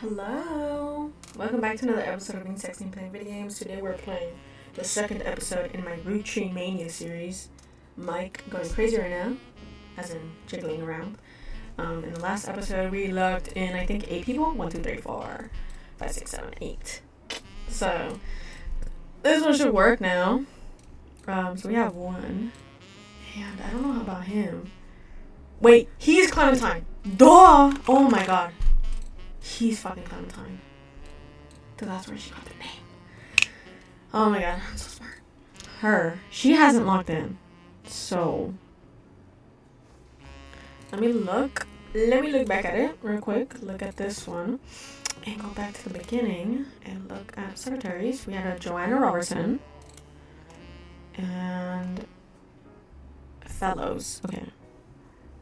Hello! Welcome back to another episode of Being Sexy and Playing Video Games. Today we're playing the second episode in my Roottreemania series. Mike going crazy right now, as in jiggling around. In the last episode we looked in, I think, 8 people? 1, 2, 3, 4, 5, 6, 7, 8. So, this one should work now. So we have one. And I don't know about him. Wait, he's Clementine! Duh! Oh my god. He's fucking Clementine. So that's where she got the name. Oh my god, I'm so smart. Her. She hasn't logged in. So let me look back at it real quick. Look at this one. And go back to the beginning and look at secretaries. We had a Joanna Robertson. And fellows. Okay.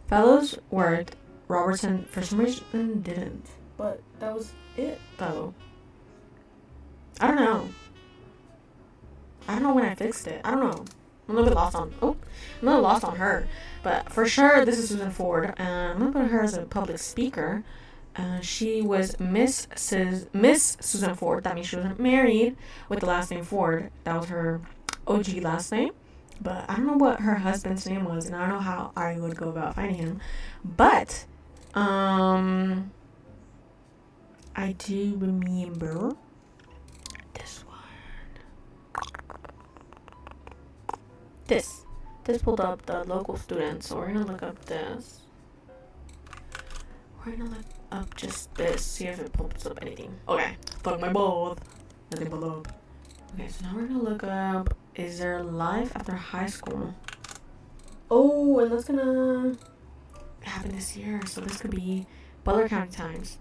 Fellows worked. Robertson for some reason didn't. But that was it, though. I don't know. I don't know when I fixed it. I don't know. I'm a little lost on her. But for sure, this is Susan Ford. I'm going to put her as a public speaker. She was Miss Susan Ford. That means she wasn't married with the last name Ford. That was her OG last name. But I don't know what her husband's name was. And I don't know how I would go about finding him. But, I do remember this one. This pulled up the local students, so we're gonna look up this. We're gonna look up just this, see if it pulls up anything. Okay, fuck my balls. Nothing below. Okay, so now we're gonna look up, is there life after high school? Oh, and that's gonna happen this year, so this could be Butler County Times.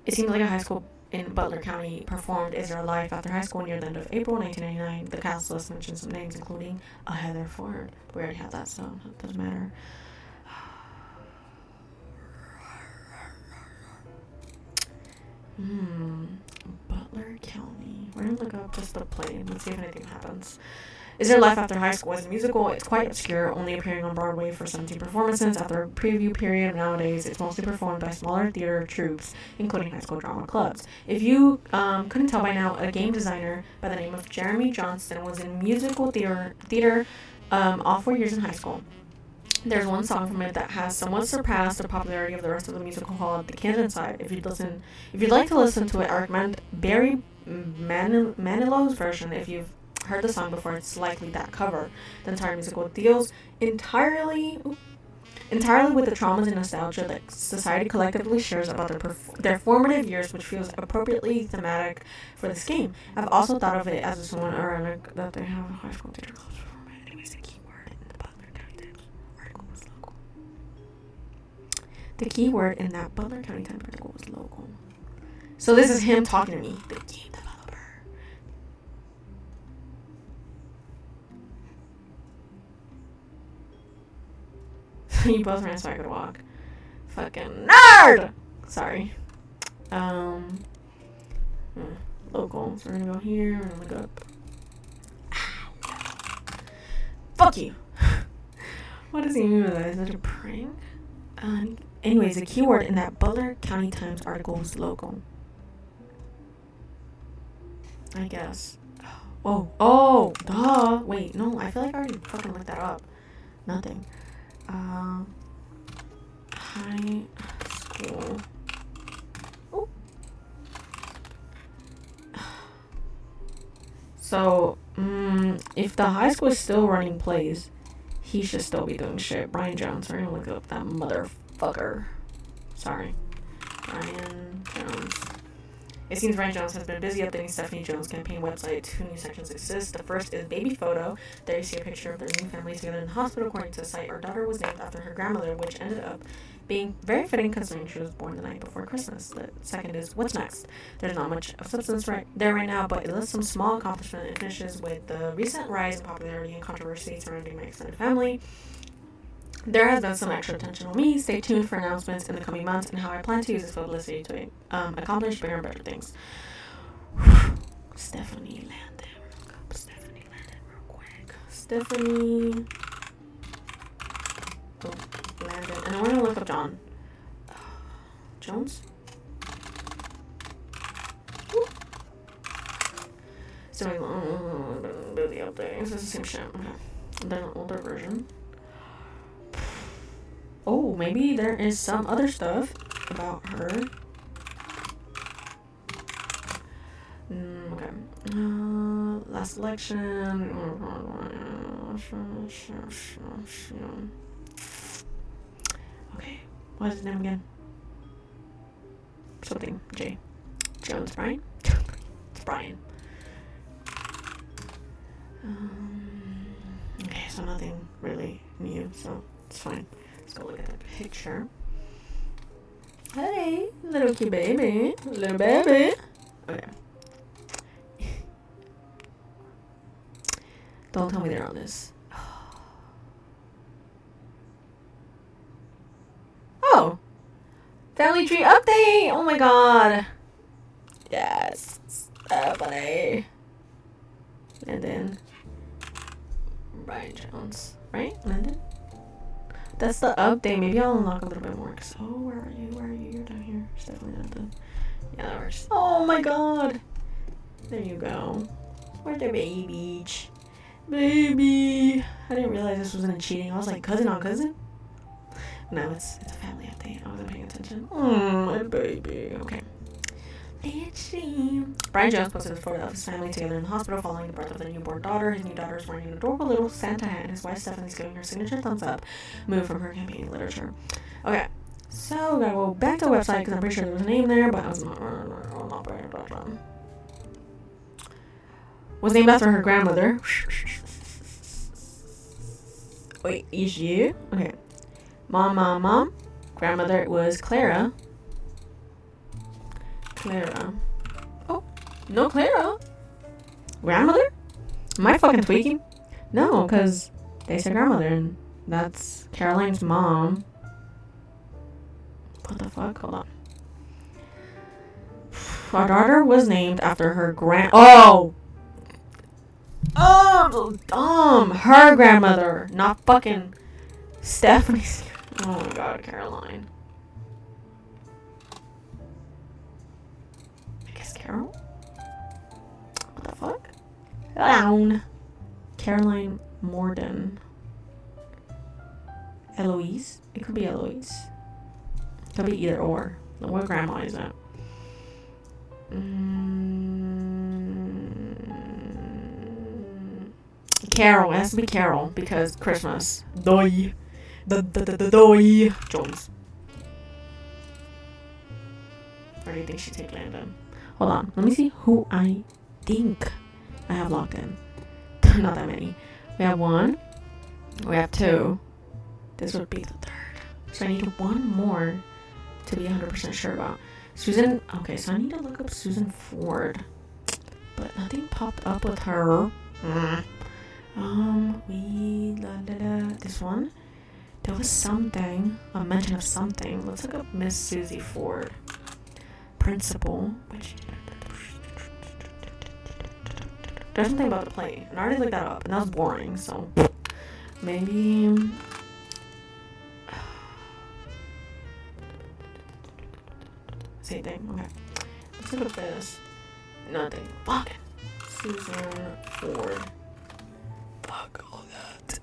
It seems like a high school in Butler County performed Is There a Life After High School near the end of April 1999. The cast list mentioned some names, including a Heather Ford. We already had that, so it doesn't matter. Butler County. We're going to look up just the play. Let's see if anything happens. Is There Life After High School is a musical. It's quite obscure, only appearing on Broadway for 17 performances. After a preview period, nowadays it's mostly performed by smaller theater troupes, including high school drama clubs. If you couldn't tell by now, a game designer by the name of Jeremy Johnston was in musical theater all 4 years in high school. There's one song from it that has somewhat surpassed the popularity of the rest of the musical called The Kid Inside. If you'd like to listen to it, I recommend Barry Manilow's version. If you've heard the song before, it's likely that cover. The entire musical deals entirely with the traumas and nostalgia that society collectively shares about their formative years, which feels appropriately thematic for this game. I've also thought of it as a somewhat ironic that they have a high school theater club perform it. Anyways, the keyword in the Butler County Times article was local. The keyword in that Butler County Times article was local. So this is him talking to me, the game developer. You both ran so I could walk. Fucking nerd! Sorry. Local. So we're gonna go here. We're gonna look up. Fuck you! What does he mean by that? Is that a prank? Anyways, the keyword in that Butler County Times article was local. I guess. Oh, duh. Wait, no, I feel like I already fucking looked that up. Nothing. High school. Oh. So, if the high school is still running plays, he should still be doing shit. Brian Jones. We're gonna look up that motherfucker. Sorry. Brian Jones. It seems Brian Jones has been busy updating Stephanie Jones' campaign website. 2 new sections exist. The first is Baby Photo. There you see a picture of their new family together in the hospital. According to the site, our daughter was named after her grandmother, which ended up being very fitting considering she was born the night before Christmas. The second is What's Next. There's not much of substance right now, but it lists some small accomplishment and finishes with the recent rise in popularity and controversy surrounding my extended family. There has been some extra attention on me. Stay tuned for announcements in the coming months and how I plan to use this publicity to accomplish bigger and better things. Stephanie Landon. Look up Stephanie Landon real quick. Stephanie Landon. And then we're going to look up John. Jones? doing busy updates. It's the same shit. Okay. And then an older version. Oh, maybe there is some other stuff about her. Okay. Last election. Okay. What is his name again? Something. J. Jones. Brian? It's Brian. Okay, so nothing really new, so it's fine. Let's go look at the picture. Hey, little cute baby. Little baby. Okay. Don't tell me they're on this. Oh! Family tree update! Oh my god! Yes! Stephanie! And then Brian Jones. Right? Landon? That's the update. Maybe I'll unlock a little bit more. Cause, oh, where are you? Where are you? You're down here. It's definitely not the... Yeah, that works. Oh my god! There you go. Where's the baby? Baby! I didn't realize this wasn't cheating. I was like, cousin on cousin? No, it's a family update. I wasn't paying attention. My baby. Okay. Let's see. Brian Jones posted a photo of his family together in the hospital following the birth of their newborn daughter. His new daughter is wearing an adorable little Santa hat, and his wife Stephanie's giving her signature thumbs up move from her campaign literature. Okay, so we gotta go back to the website because I'm pretty sure there was a name there, but I was not paying attention. Was named after her grandmother. Wait, is you? Okay. Mom. Grandmother was Clara. Oh, no Clara. Grandmother? Am I fucking tweaking? No, because they said grandmother, and that's Caroline's mom. What the fuck? Hold on. Our daughter was named after her Oh, I'm so dumb. Her grandmother, not fucking Stephanie's. Oh my god, Caroline. I guess Carol? What the fuck? Down. Caroline Morden. Eloise? It could be Eloise. It could be either or. What grandma is that? Carol. It has to be Carol because Christmas. Doy. Doy. Jones. Or do you think she take Landon? Hold on. Let me see who I think I have locked in. Not that many. We have 1. We have 2. This would be the 3rd. So I need 1 more to be 100% sure about. Susan. Okay, so I need to look up Susan Ford. But nothing popped up with her. This one. There was something. A mention of something. Let's look up Miss Susie Ford. Principal. There's something about the play. And I already looked that up. And that was boring. So maybe. Same thing. Okay. Let's look at this. Nothing. Fuck. Susan Ford. Fuck all that.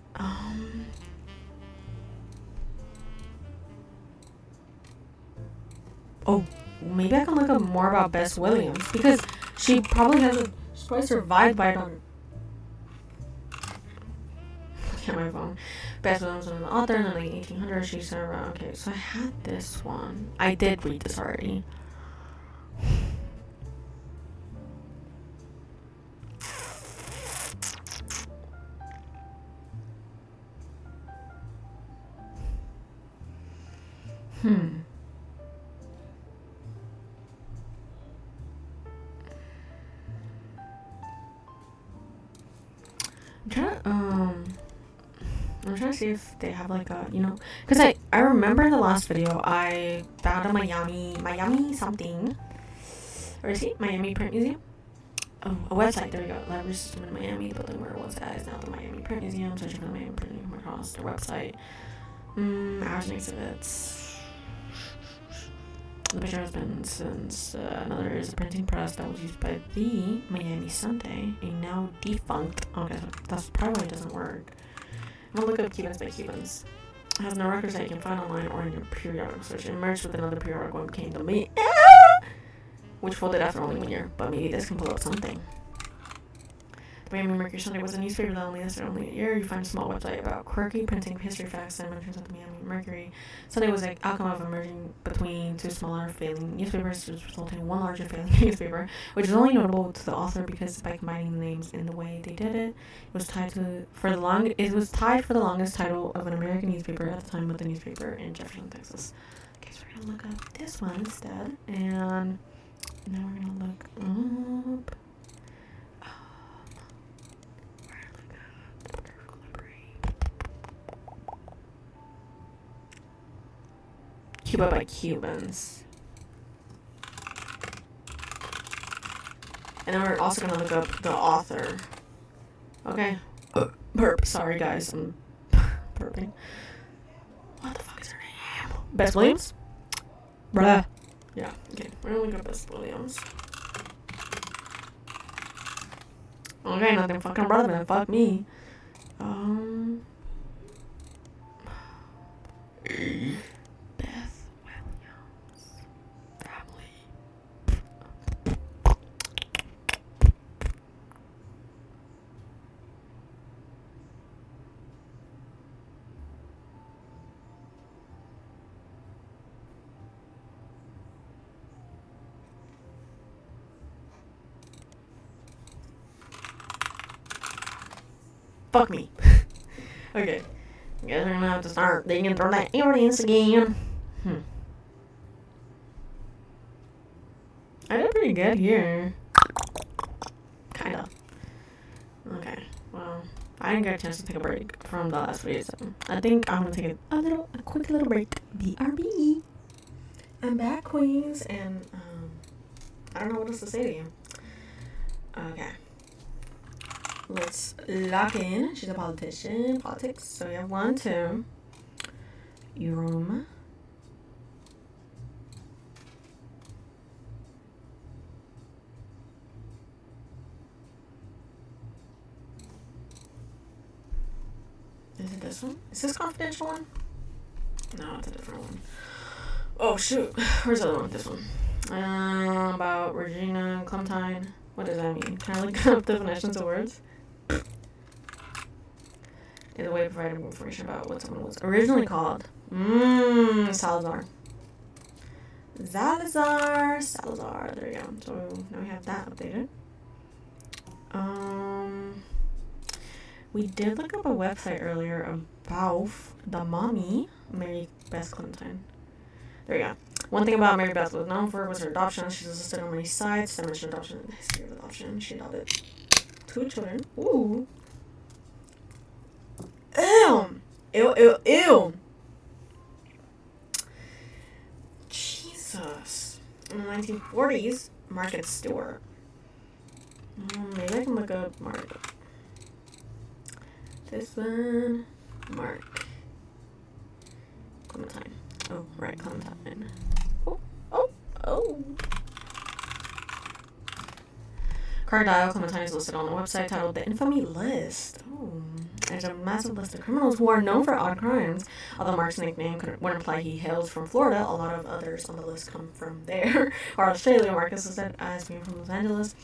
Oh, maybe I can look up more about Bess Williams because she probably survived by it on. Look at my phone. Bess Williams was an author in the late 1800s. She said, okay, so I had this one. I did read this already. I'm trying to see if they have like a, because I remember in the last video I found a Miami something, or is it Miami Print Museum? Oh, a website. There we go. Library system in Miami. The building where it once at is now the Miami Print Museum. Searching for the Miami Print Museum across their website. Hours and exhibits. The picture has been since another is a printing press that was used by the Miami Sunday, a now defunct. Okay, so that's probably why it doesn't work. I'm gonna look up Cubans by Cubans. It has no records that you can find online or in your periodical search. It merged with another periodical and became the which folded after only 1 year. But maybe this can pull up something. The Miami Mercury Sunday was a newspaper that only lasted only a year. You find a small website about quirky printing history facts and mentions of the Miami Mercury Sunday was an outcome of merging between two smaller failing newspapers, which resulted in one larger failing newspaper, which is only notable to the author because by combining the names in the way they did it, it was tied for the longest title of an American newspaper at the time with the newspaper in Jefferson, Texas. Okay, so we're gonna look up this one instead, and now we're gonna look up. Cuba by Cubans. And then we're also going to look up the author. Okay. Burp. Sorry, guys. I'm burping. What the fuck is her name? Bess Williams? Bruh. Yeah. Okay. We're going to look up Bess Williams. Okay, nothing fucking brother, man. Fuck me. Fuck me. Okay. I guess we're gonna have to start digging through that evidence again. I did pretty good here. Kinda. Okay. Well, I didn't get a chance to take a break from the last video, so I think I'm gonna take a quick little break. BRB. I'm back, queens, and I don't know what else to say to you. Okay. Let's lock in. She's a politician. Politics. So we have 1, 2. Room. Is it this one? Is this confidential one? No, it's a different one. Oh shoot. Where's the other one? This one. About Regina Clementine. What does that mean? Can I look up definitions of words? Is a way to provide information about what someone was originally called. Salazar. Salazar. There we go. So now we have that updated. We did look up a website earlier about the mommy, Mary-Beth Quaked. There we go. One thing about Mary-Beth was known for was her adoption. She's listed on many sites that mention adoption in the history of adoption. She adopted 2 children. Ooh. Ew. Jesus. In the 1940s, Margaret Stewart. Maybe I can look up Margaret. This one. Mark. Clementine. Oh, right, Clementine. Oh. Cardile Clementine is listed on a website titled The Infamy List. Oh. There's a massive list of criminals who are known for odd crimes. Although Mark's nickname would imply he hails from Florida, a lot of others on the list come from there. Or Australia. Mark is listed as being from Los Angeles.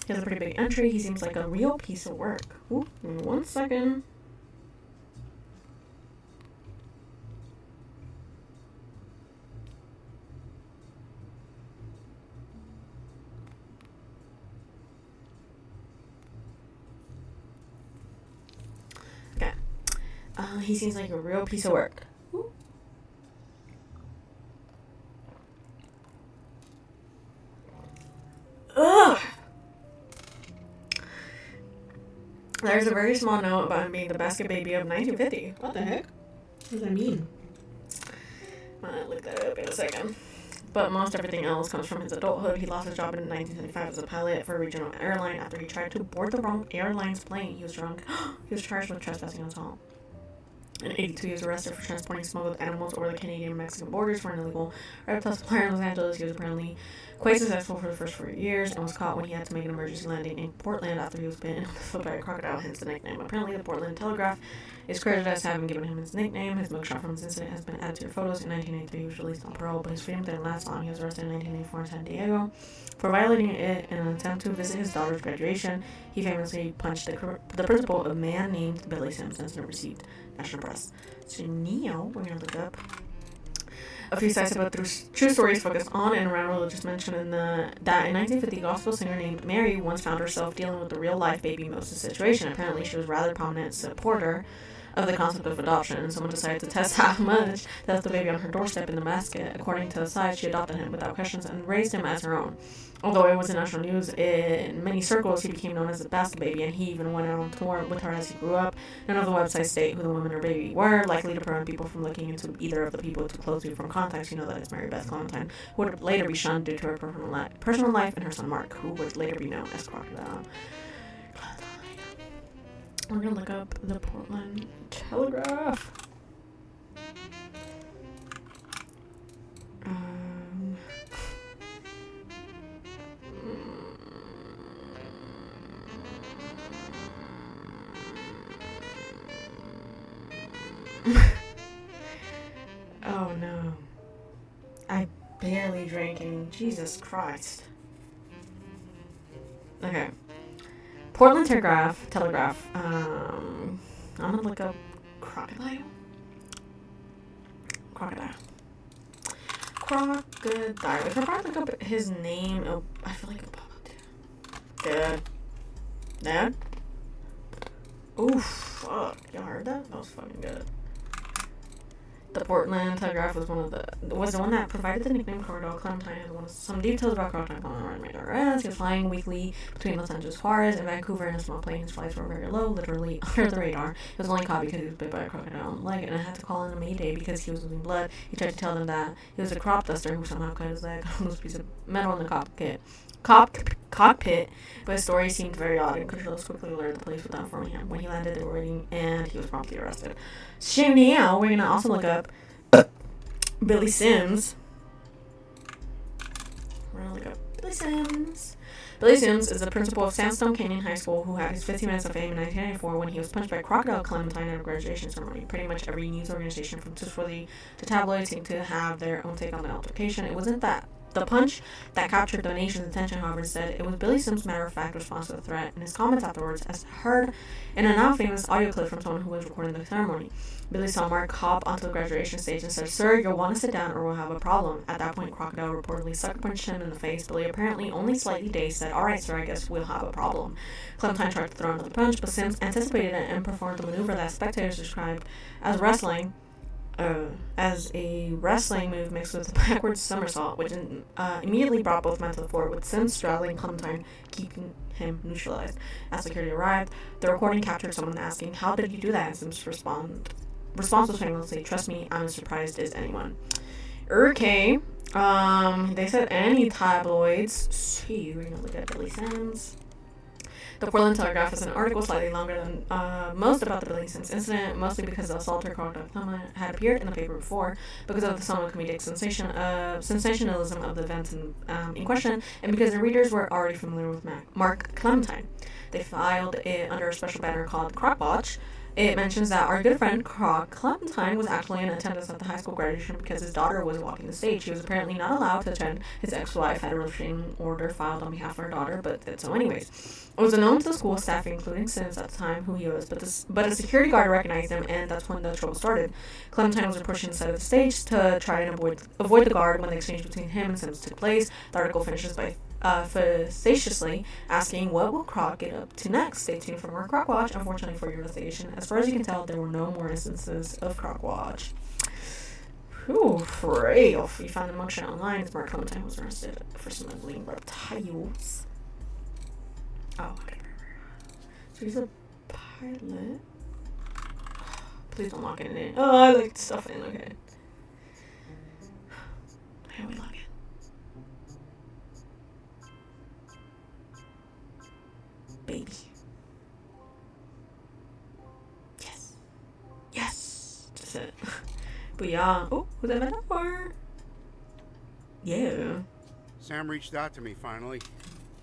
He has a pretty big entry. He seems like a real piece of work. Ooh, give me 1 second. He seems like a real piece of work. Ooh. Ugh. There's a very small note about him being the basket baby of 1950. What the heck? What does that mean? I'm gonna look that up in a second. But most everything else comes from his adulthood. He lost his job in 1975 as a pilot for a regional airline after he tried to board the wrong airline's plane. He was drunk. He was charged with trespassing on assault. In 82, he was arrested for transporting smuggled animals over the Canadian and Mexican borders for an illegal reptile supplier in Los Angeles. He was apparently quite successful for the first 4 years and was caught when he had to make an emergency landing in Portland after he was bitten on the foot by a crocodile, hence the nickname. Apparently, the Portland Telegraph is credited as having given him his nickname. His mugshot from this incident has been added to your photos. In 1983, he was released on parole, but his freedom didn't last long. He was arrested in 1984 in San Diego for violating it in an attempt to visit his daughter's graduation. He famously punched the principal, a man named Billy Sims, and received national press. So now we're going to look up a few sites about true stories focused on and around religious mention in that in 1950, gospel singer named Mary once found herself dealing with the real-life baby Moses situation. Apparently, she was a rather prominent supporter of the concept of adoption, and someone decided to test how much to have the baby on her doorstep in the basket. According to the site, she adopted him without questions and raised him as her own. Although it was in national news in many circles, he became known as the basket baby, and he even went on tour with her as he grew up. None of the websites state who the woman or baby were, likely to prevent people from looking into either of the people too closely from context. You know that it's Mary-Beth Clementine, who would later be shunned due to her personal life, and her son Mark, who would later be known as Crocodile. We're gonna look up the Portland Telegraph. Oh no. I barely drinking. Jesus Christ. Okay. Portland Telegraph. I'm gonna look up crocodile. If I look up his name, I feel like it'll pop up too. Dad? Oof, fuck. Y'all heard that? That was fucking good. The Portland Telegraph was the one that provided the nickname Crocodile. Clementine had some details about Crocodile on my radar. He was flying weekly between Los Angeles, Juarez, and Vancouver in a small plane. His flights were very low, literally under the radar. He was only caught because he was bit by a crocodile on the leg, and I had to call in a mayday because he was losing blood. He tried to tell them that he was a crop duster who somehow cut his leg on this piece of metal in the cockpit, but his story seemed very odd, and controllers quickly alerted the police without informing him. When he landed, they were waiting, and he was promptly arrested. So now we're gonna also look up Billy Sims. Billy Sims is the principal of Sandstone Canyon High School, who had his 15 minutes of fame in 1994 when he was punched by Crocodile Clementine at a graduation ceremony. Pretty much every news organization, from Twitchworthy to tabloids, seemed to have their own take on the altercation. It wasn't the punch that captured the nation's attention, however, instead, it was Billy Sims' matter-of-fact response to the threat and his comments afterwards, as heard in a now-famous audio clip from someone who was recording the ceremony. Billy saw Mark hop onto the graduation stage and said, "Sir, you'll want to sit down or we'll have a problem." At that point, Crocodile reportedly sucker-punched him in the face. Billy, apparently only slightly dazed, said, "Alright, sir, I guess we'll have a problem." Clementine tried to throw another punch, but Sims anticipated it and performed the maneuver that spectators described as a wrestling move mixed with a backwards somersault, which immediately brought both men to the floor, with Sims straddling Clementine, keeping him neutralized. As security arrived, the recording captured someone asking, "How did you do that?" And Sims' response was famously, "Trust me, I'm as surprised as anyone." Okay. They said any tabloids. See, we're gonna look at Billy Sims. The Portland Telegraph is an article slightly longer than most about the Billy Sims incident, mostly because the assaulter Crocodile Clementine had appeared in the paper before, because of the somewhat comedic sensationalism of the events in question, and because the readers were already familiar with Mark Clementine. They filed it under a special banner called Croc Watch. It mentions that our good friend Croc Clementine was actually in attendance at the high school graduation because his daughter was walking the stage. He was apparently not allowed to attend. His ex-wife had a restraining order filed on behalf of her daughter, but did so anyways. It was unknown to the school staff, including Sims at the time, who he was, but a security guard recognized him, and that's when the trouble started. Clementine was pushed inside of the stage to try and avoid the guard when the exchange between him and Sims took place. The article finishes by facetiously asking, "What will Croc get up to next?" Stay tuned for more Croc Watch. Unfortunately for your investigation, as far as you can tell, there were no more instances of Croc Watch. Whew, frail. We found a mugshot online. Mark Clementine was arrested for smuggling reptiles. Oh, okay. So he's a pilot. Please don't lock it in. Oh, I like stuff in. Okay. How do we lock it? Baby. Yes. But yeah. Oh, who's that for? Yeah. Sam reached out to me finally.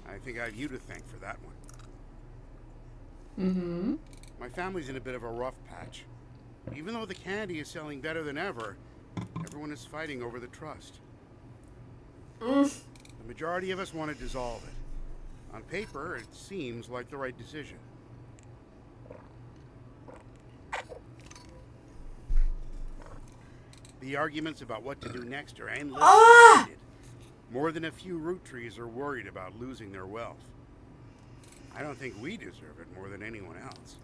I think I have you to thank for that one. Mm-hmm. My family's in a bit of a rough patch. Even though the candy is selling better than ever, everyone is fighting over the trust. The majority of us want to dissolve it. On paper, it seems like the right decision. The arguments about what to do next are endless. More than a few root trees are worried about losing their wealth. I don't think we deserve it more than anyone else.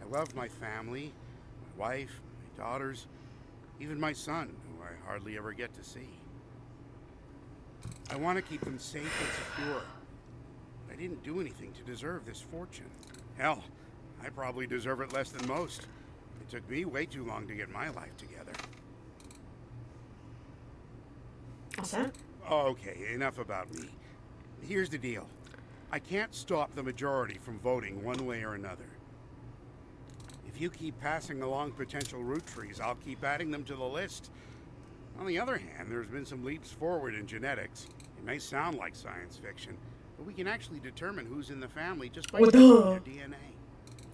I love my family, my wife, my daughters, even my son, who I hardly ever get to see. I want to keep them safe and secure. I didn't do anything to deserve this fortune. Hell, I probably deserve it less than most. It took me way too long to get my life together. What's that? Okay, enough about me. Here's the deal. I can't stop the majority from voting one way or another. If you keep passing along potential root trees, I'll keep adding them to the list. On the other hand, there's been some leaps forward in genetics. It may sound like science fiction, but we can actually determine who's in the family just by testing their DNA.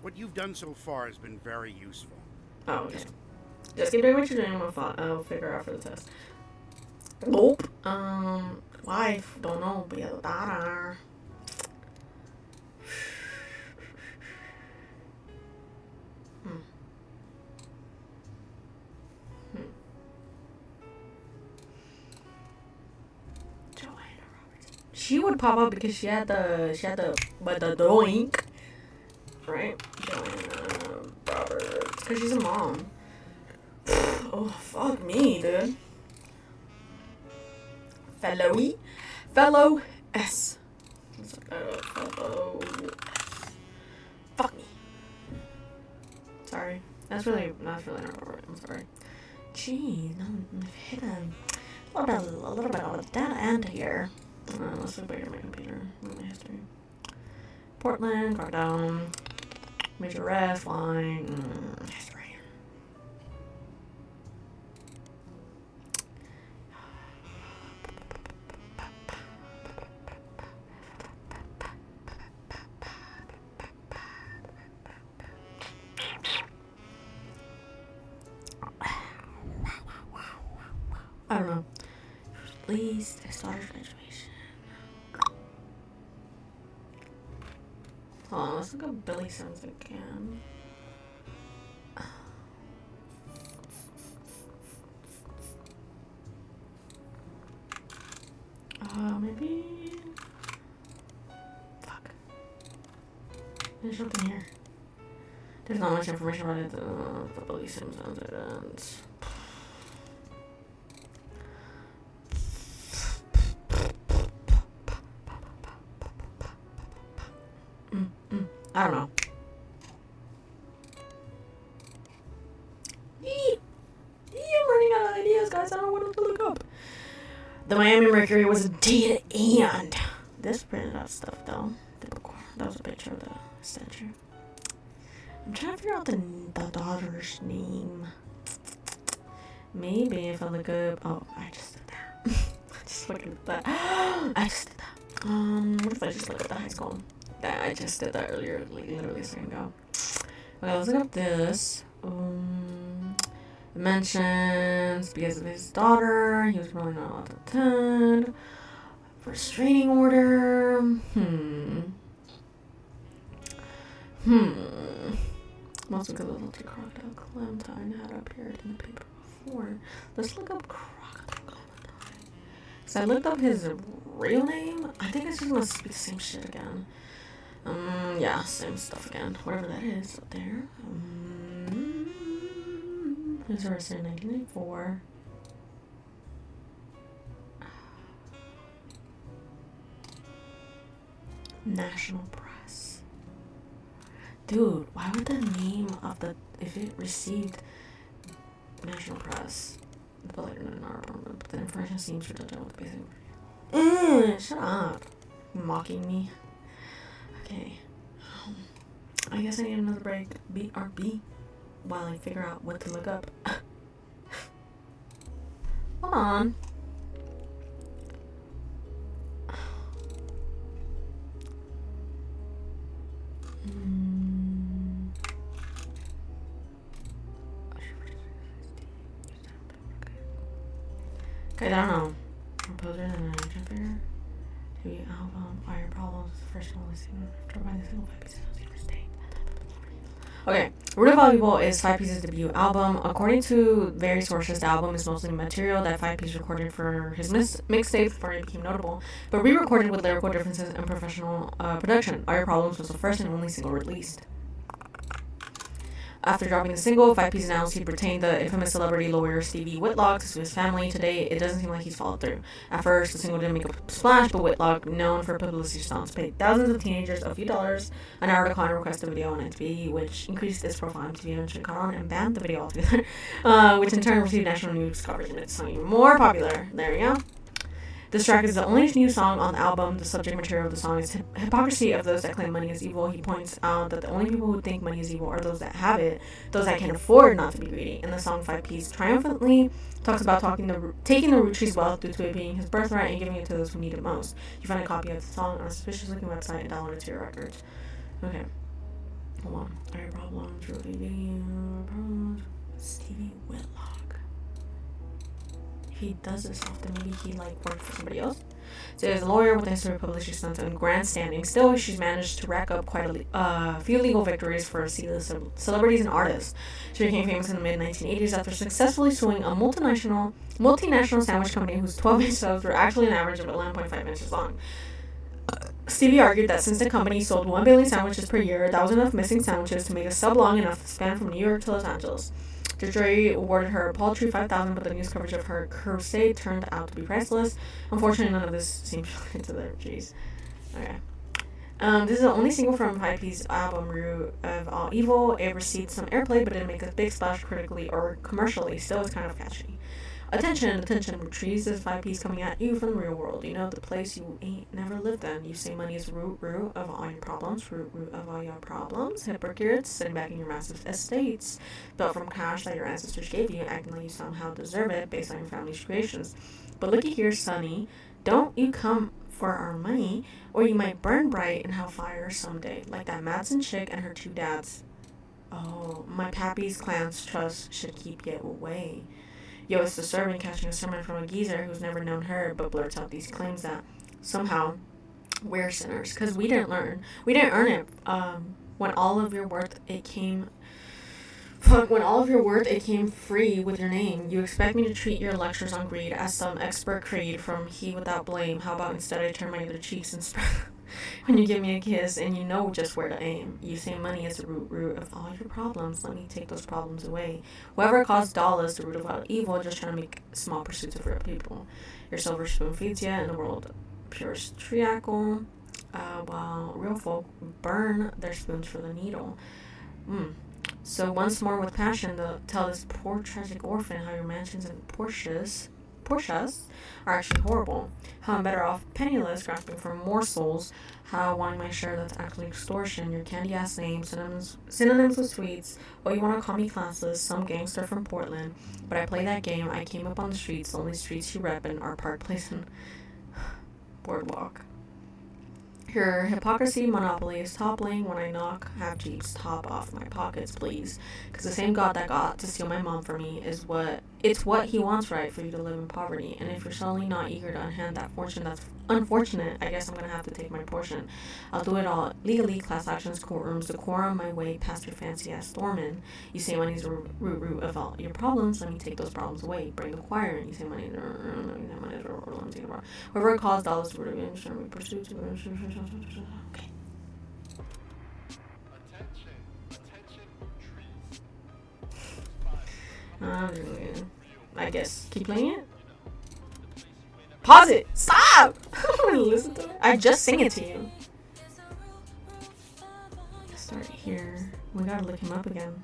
What you've done so far has been very useful. Oh, okay. Just keep doing what you're doing. I'll figure out for the test. Nope. Wife, don't know, but yeah, daughter. She would pop up because she had the doink, right? Joanna Roberts, because she's a mom. Oh, fuck me, dude. Fellow S. Fellow S. Fuck me. Sorry. That's really not right. I'm sorry. Jeez, I've hit a little bit of a dead end here. Let's look back at my computer. Look at my history. Portland, Crackdown, Major Arrest, Flying, history. I don't know. Please, their daughter's graduation. Hold on, let's look up Billy Sims again. Maybe. Fuck. There's something here. There's not much information about it. The Billy Sims incident. I don't know. I'm running out of ideas, guys. I don't know what to look up. The Miami Mercury was a dead end. This printed out stuff, though. That was a picture of the statue. I'm trying to figure out the daughter's name. Maybe if I look up... Oh, I just did that. I just looked at that. I just did that. What if I just look at the high school? I just did that earlier, like literally a second ago. Okay, let's look up this. It mentions because of his daughter, he was probably not allowed to attend. Restraining order. Most because of the little crocodile Clementine had appeared in the paper before. Let's look up crocodile Clementine. So I looked up his real name. I think it's just must be the same shit again. Yeah, same stuff again. Whatever that is up there. He was arrested in 1994. National Press. Dude, why would the name of the... If it received National Press... But like, but the information seems redundant with the basic... Shut up. Mocking me. Okay. I guess I need another break. BRB. While I figure out what to look up. Hold on. Okay, I don't know. Composer and an action figure. Debut album. All Your Problems. The first and only single. After by the single 5 pieces of Super State. Okay, Root of All Evil is 5 Pieces' debut album. According to various sources, the album is mostly material that 5 Piece recorded for his mixtape before it became notable, but re-recorded with lyrical differences and professional production. All Your Problems was the first and only single released. After dropping the single, 5 Piece announced he'd retained the infamous celebrity lawyer Stevie Whitlock to sue his family. Today, it doesn't seem like he's followed through. At first, the single didn't make a splash, but Whitlock, known for publicity stunts, paid thousands of teenagers a few dollars an hour to call and request a video on MTV, which increased its profile. MTV eventually caught on and banned the video altogether, which in turn received national news coverage and made the song even more popular. There we go. This track is the only new song on the album. The subject material of the song is hypocrisy of those that claim money is evil. He points out that the only people who think money is evil are those that have it, those that can afford not to be greedy. In the song, 5 Piece triumphantly talks about taking the Roottrees' wealth due to it being his birthright and giving it to those who need it most. You find a copy of the song on a suspicious-looking website and download it to your records. Okay. Hold on. All Your Problems, Stevie Whitlock. He does this often. Maybe he worked for somebody else. So he's a lawyer with a history of publicity stunts and grandstanding. Still, she's managed to rack up quite a few legal victories for C-list celebrities and artists. She became famous in the mid-1980s after successfully suing a multinational sandwich company whose 12-inch subs were actually an average of 11.5 inches long. Stevie argued that since the company sold 1 billion sandwiches per year, that was enough missing sandwiches to make a sub long enough to span from New York to Los Angeles. The jury awarded her a paltry $5,000, but the news coverage of her crusade turned out to be priceless. Unfortunately, none of this seems related to the Jeez. Okay. This is the only single from 5 Piece's album, Root of All Evil. It received some airplay, but didn't make a big splash critically or commercially. Still, it's kind of catchy. Attention, Roottrees, is 5 Piece coming at you from the real world. You know, the place you ain't never lived in. You say money is root of all your problems. Root of all your problems. Hypocrites, sitting back in your massive estates, built from cash that your ancestors gave you, acting like you somehow deserve it based on your family's creations. But looky here, sonny. Don't you come for our money, or you might burn bright in hellfire someday, like that Madsen chick and her 2 dads. Oh, my pappy's clan's trust should keep you away. Yo, it's disturbing catching a sermon from a geezer who's never known her, but blurts out these claims that somehow we're sinners, because we didn't earn it. When all of your worth it came free with your name. You expect me to treat your lectures on greed as some expert creed from he without blame. How about instead I turn my other cheeks and spread when you give me a kiss and you know just where to aim. You say money is the root of all your problems. Let me take those problems away. Whoever caused dollars the root of all evil, just trying to make small pursuits of real people. Your silver spoon feeds you in the world purest treacle, while real folk burn their spoons for the needle. So once more with passion, tell this poor tragic orphan how your mansions and Porsches are actually horrible. How I'm better off penniless, grasping for morsels. How wanting my share that's actually extortion. Your candy ass name, synonyms with sweets. Oh, you want to call me classless, some gangster from Portland. But I play that game. I came up on the streets. The only streets you reppin' are Park Place and Boardwalk. Your hypocrisy monopoly is toppling when I knock. Have Jeeps top off my pockets, please. Because the same God that got to steal my mom from me is what he wants, right, for you to live in poverty. And if you're suddenly not eager to unhand that fortune, that's unfortunate. I guess I'm going to have to take my portion. I'll do it all legally, class actions, courtrooms, decorum, my way past your fancy-ass stormin'. You say money's the root of all your problems. Let me take those problems away. Bring the choir in. You say money. Whoever calls dollars the root of industry, we pursue. Okay. I guess keep playing it. Pause it. Stop. I don't want to listen to it. I just sing it to you. Let's start here. We gotta look him up again.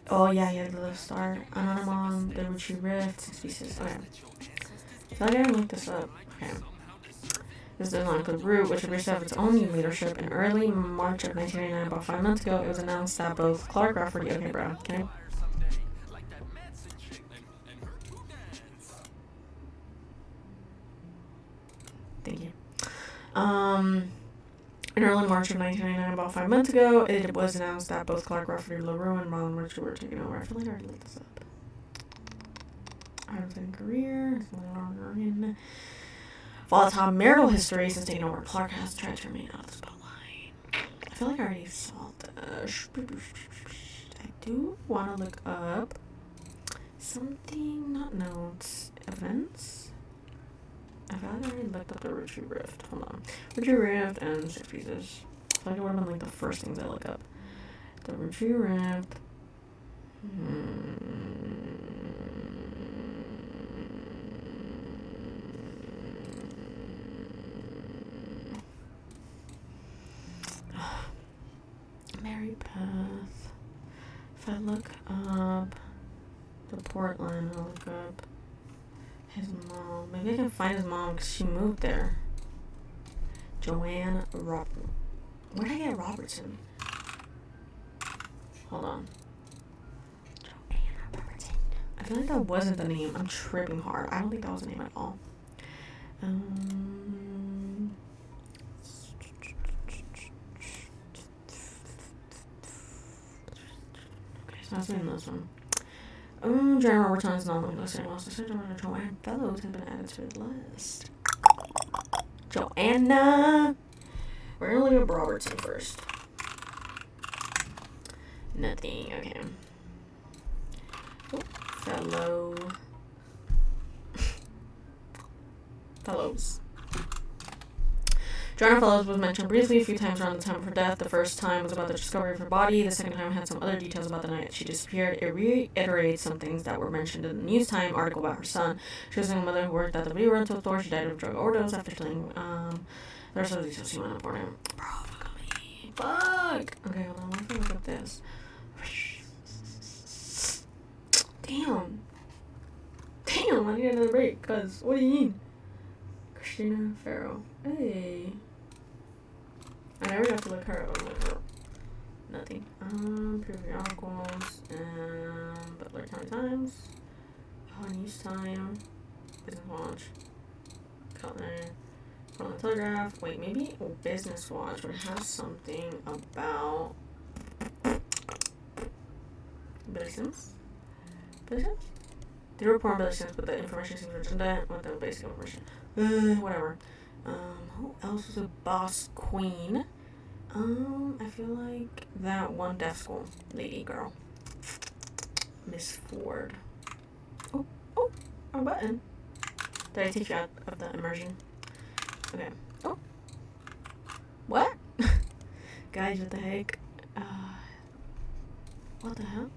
Oh yeah, let's start. Anonymon, the Roottrees Rift, 6 pieces. Okay. So I gotta look this up. Okay. This is on called Root, which appears to have its own new leadership. In early March of 1999, about 5 months ago, it was announced that both Clark Rafferty, okay, bro, okay? Thank you. In early March of 1999, about 5 months ago, it was announced that both Clark Rafferty LaRue and Ron Richard were taking over. I feel like I already looked this up. Artisan career, volatile marital history since taking over. Clark has tried to remain out of the spotlight. I feel like I already saw this. I do want to look up something, not notes, events. I feel like I already looked up the Roottreemania Rift. Hold on. Roottreemania Rift and 6 pieces. I feel like it would have been like the first things I look up. The Roottreemania Rift. Mary-Beth. If I look up the Portland, I'll look up his mom. Maybe I can find his mom because she moved there. Joanne Where did I get Robertson? Hold on. Joanne Robertson. I feel like that wasn't the name. I'm tripping hard. I don't think that was the name at all. Okay, so I was doing this one. Joanne Robertson is not listed. Joanne Fellows has been added to the list. Joanna. We're gonna look up Robertson first. Nothing. Okay. Oh, Fellows. Joanna Fellows was mentioned briefly a few times around the time of her death. The first time was about the discovery of her body. The second time had some other details about the night she disappeared. It reiterates some things that were mentioned in the News Time article about her son. She was a single mother who worked at the video rental store. She died of drug overdose after killing. The rest of the details seem unimportant. Bro, fuck me. Fuck! Okay, hold on. Let me look at this. Damn, I need another break, cause what do you mean? Christina Farrow. Hey. I never have to look her up. Look her up. Nothing. Previous articles and Butler County Times. News Time. Business Watch. From the Telegraph. Wait, maybe Business Watch would have something about Billy Sims. Billy Sims? They report on Billy Sims, but the information seems redundant with the basic information. Whatever. Who else was a boss queen? I feel like that one deaf school lady girl. Miss Ford. Oh, wrong button. Did I take you out of the immersion? Okay. Oh. What? Guys, what the heck? What the hell?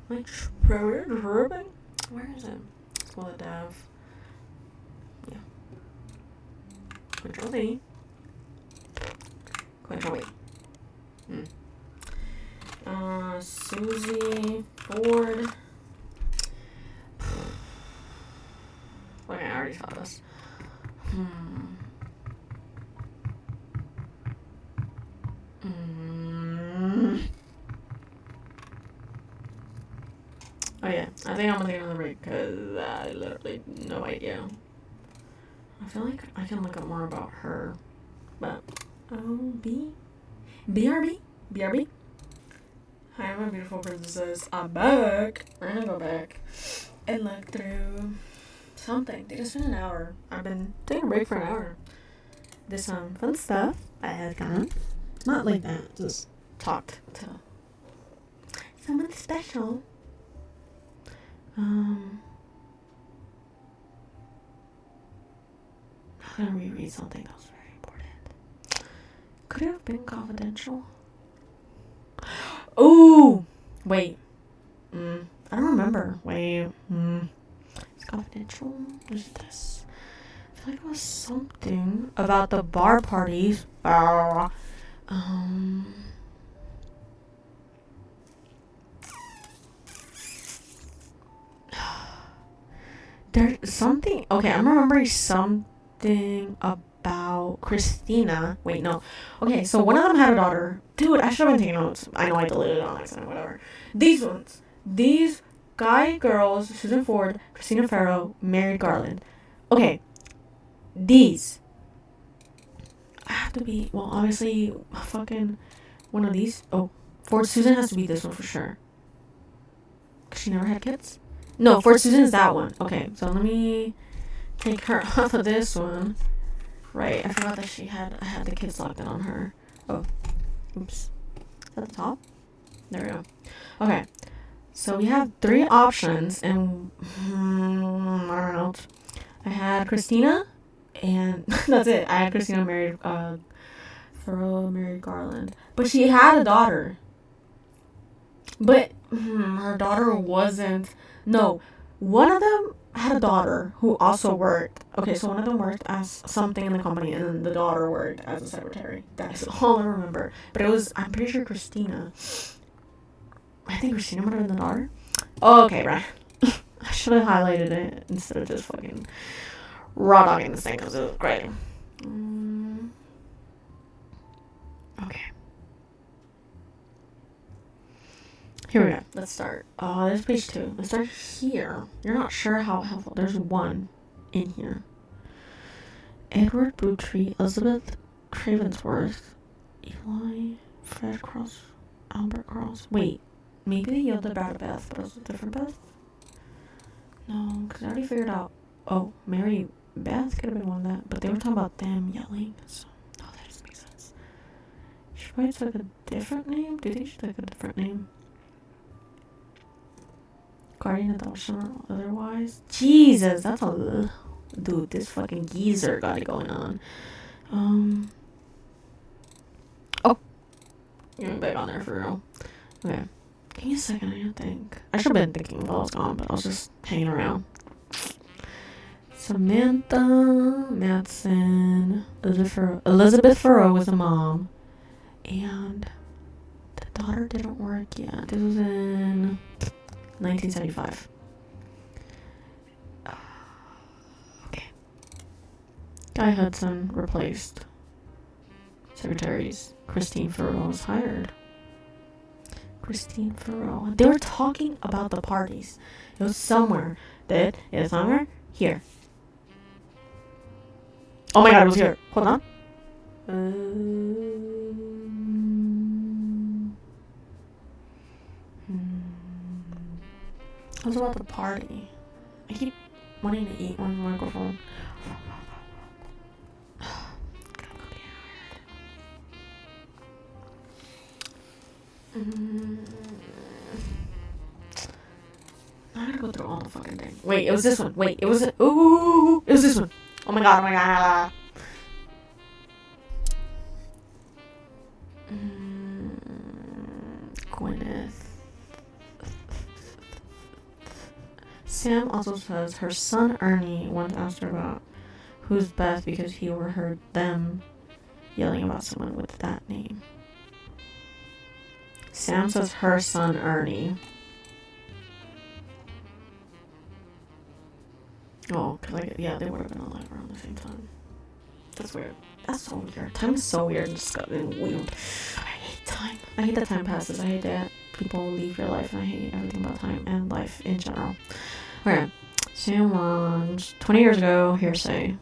My Urban? Where is it? School of Dev. Yeah. Control Z. Control E. Susie Ford. Okay, I already saw this. Oh yeah, I think I'm gonna take another break because I literally no idea. I feel like I can look up more about her, but BRB. Hi, my beautiful princesses. I'm back. We're gonna go back and look through something. They just spent an hour. I've been taking a break for an hour. There's some fun stuff I had done. Not like that, just talked to someone special. I'm gonna reread something that was very important. Could it have been confidential? Oh, wait. I don't remember. Wait. It's confidential. What is this? I feel like it was something about the bar parties. There's something. Okay, I'm remembering something about Christina. Wait, no. Okay, so one of them had a daughter. Dude, I should have been taking notes. I know I deleted it on accident, whatever. These ones. These guy girls, Susan Ford, Christina Farrow, Mary Garland. Okay. these. I have to be, well, obviously, fucking one of these. Oh, Ford Susan has to be this one for sure. Because she never had kids? No, Ford Susan is that one. Okay, so let me take her off of this one. Right, I forgot that I had the kids locked in on her. Oh, oops. Is that the top? There we go. Okay, so we have 3 options, and I don't know. I had Christina, and that's it. I had Christina married, Thoreau married Garland. But she had a daughter. But her daughter wasn't. No, one of them had a daughter who also worked. Okay, so one of them worked as something in the company, and then the daughter worked as a secretary. That's all I remember. But it was, I'm pretty sure Christina. I think Christina might have been the daughter. Oh, okay, right. I should have highlighted it instead of just fucking raw dogging this thing because it was great. Okay. Here we go. Let's start. Oh, there's page 2. Let's start here. You're not sure how helpful. There's 1 in here. Edward Roottreemania, Elizabeth Cravensworth, Eli, Fred Cross, Albert Cross. Wait, maybe they yelled about Beth, but it was a different Beth? No, because I already figured out. Oh, Mary-Beth could have been one of that, but they were talking about them yelling. So, oh, that just makes sense. She probably took a different name? Do you think she took a different name? Guardian adoption or otherwise? Jesus, that's a... Dude, this fucking geezer got it going on. Oh. You're back on there for real. Okay. Give me a second, I think. I should have been thinking while I was gone, but I was just hanging around. Samantha Matson. Elizabeth Furrow was the mom. And the daughter didn't work yet. This was in 1975. Okay. Guy Hudson replaced. Secretaries. Christine Furrow was hired. Christine Furrow. They were talking about the parties. It was somewhere. Somewhere here. Oh my god, it was here. Hold on. It was about the party. I keep wanting to eat on the microphone. I gotta go through all the fucking thing. Wait, it was this one. Wait, it was it was this one. Oh my god, oh my god. Gwyneth. Sam also says her son Ernie once asked her about who's Beth because he overheard them yelling about someone with that name. Sam says her son Ernie. Oh, cause yeah, they would have been alive around the same time. That's weird. That's so weird. Time is so weird and weird. I hate time. I hate that time passes. I hate that people leave your life, and I hate everything about time and life in general. Okay. Sam runs 20 years ago. Hearsay.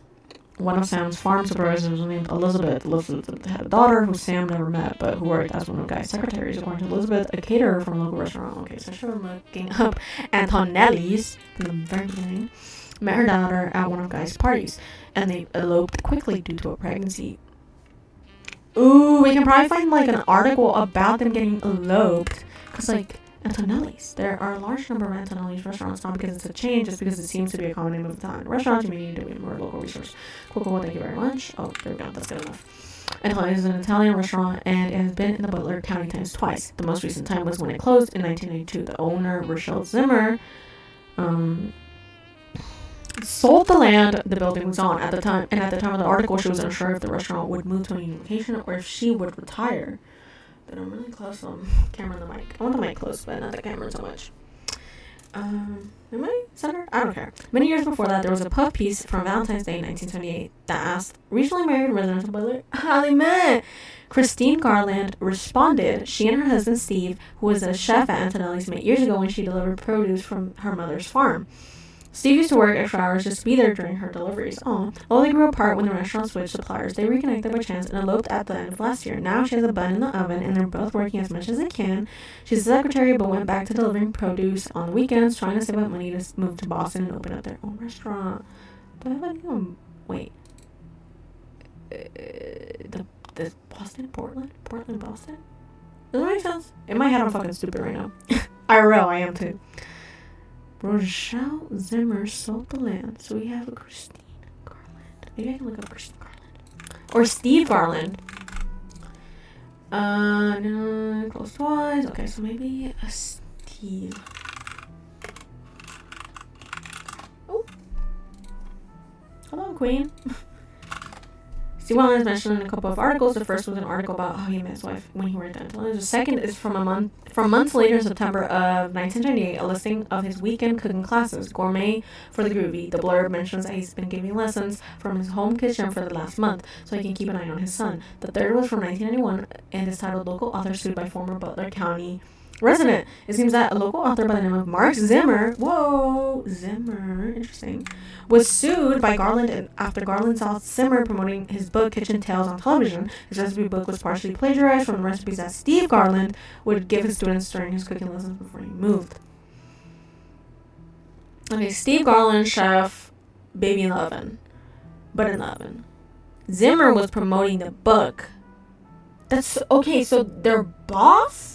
One of Sam's farm supervisors was named Elizabeth. Elizabeth had a daughter who Sam never met, but who worked as one of Guy's secretaries. According to Elizabeth, a caterer from a local restaurant. Okay, so I should have been looking up Antonelli's from the very beginning. Met her daughter at one of Guy's parties, and they eloped quickly due to a pregnancy. Ooh, we can probably find like an article about them getting eloped, because like Antonelli's, there are a large number of Antonelli's restaurants, not because it's a chain, just because it seems to be a common name of the time. Restaurants, you may need to be more local resource. Cool, thank you very much. Oh, there we go, that's good enough. Antonelli's is an Italian restaurant, and it has been in the Butler County Times twice. The most recent time was when it closed in 1992. The owner, Rochelle Zimmer, sold the land the building was on at the time, and at the time of the article, she was unsure if the restaurant would move to a new location or if she would retire. But I'm really close on camera and the mic. I want the mic close, but not the camera so much. Am I centered? I don't care. Many years before that, there was a puff piece from Valentine's Day 1978 that asked, recently married residents of Butler, how they met. Christine Garland responded, she and her husband Steve, who was a chef at Antonelli's, met years ago when she delivered produce from her mother's farm. Steve used to work extra hours just to be there during her deliveries. Aw. Although they grew apart when the restaurant switched suppliers, they reconnected by chance and eloped at the end of last year. Now she has a bun in the oven, and they're both working as much as they can. She's a secretary, but went back to delivering produce on the weekends, trying to save up money to move to Boston and open up their own restaurant. Do I have a new... Wait. The Boston? Portland, Boston? Does that make sense? In my head, I'm fucking stupid right now. IRL, I am too. Rochelle Zimmer sold the land. So we have a Christine Garland. Maybe I can look up Christine Garland. Or Steve Garland. No, close twice. Okay, so maybe a Steve. Oh. Hello, Queen. Steve Garland is mentioned in a couple of articles. The first was an article about how he met his wife when he worked dental. The second is from months later in September of 1998, a listing of his weekend cooking classes, Gourmet for the Groovy. The blurb mentions that he's been giving lessons from his home kitchen for the last month, so he can keep an eye on his son. The third was from 1991 and is titled Local Author Sued by Former Butler County Resident. It seems that a local author by the name of Mark Zimmer, interesting, was sued by Garland and after Garland saw Zimmer promoting his book Kitchen Tales on television. His recipe book was partially plagiarized from the recipes that Steve Garland would give his students during his cooking lessons before he moved. Okay, Steve Garland, chef, baby in the oven. But in the oven. Zimmer was promoting the book. That's okay, so their boss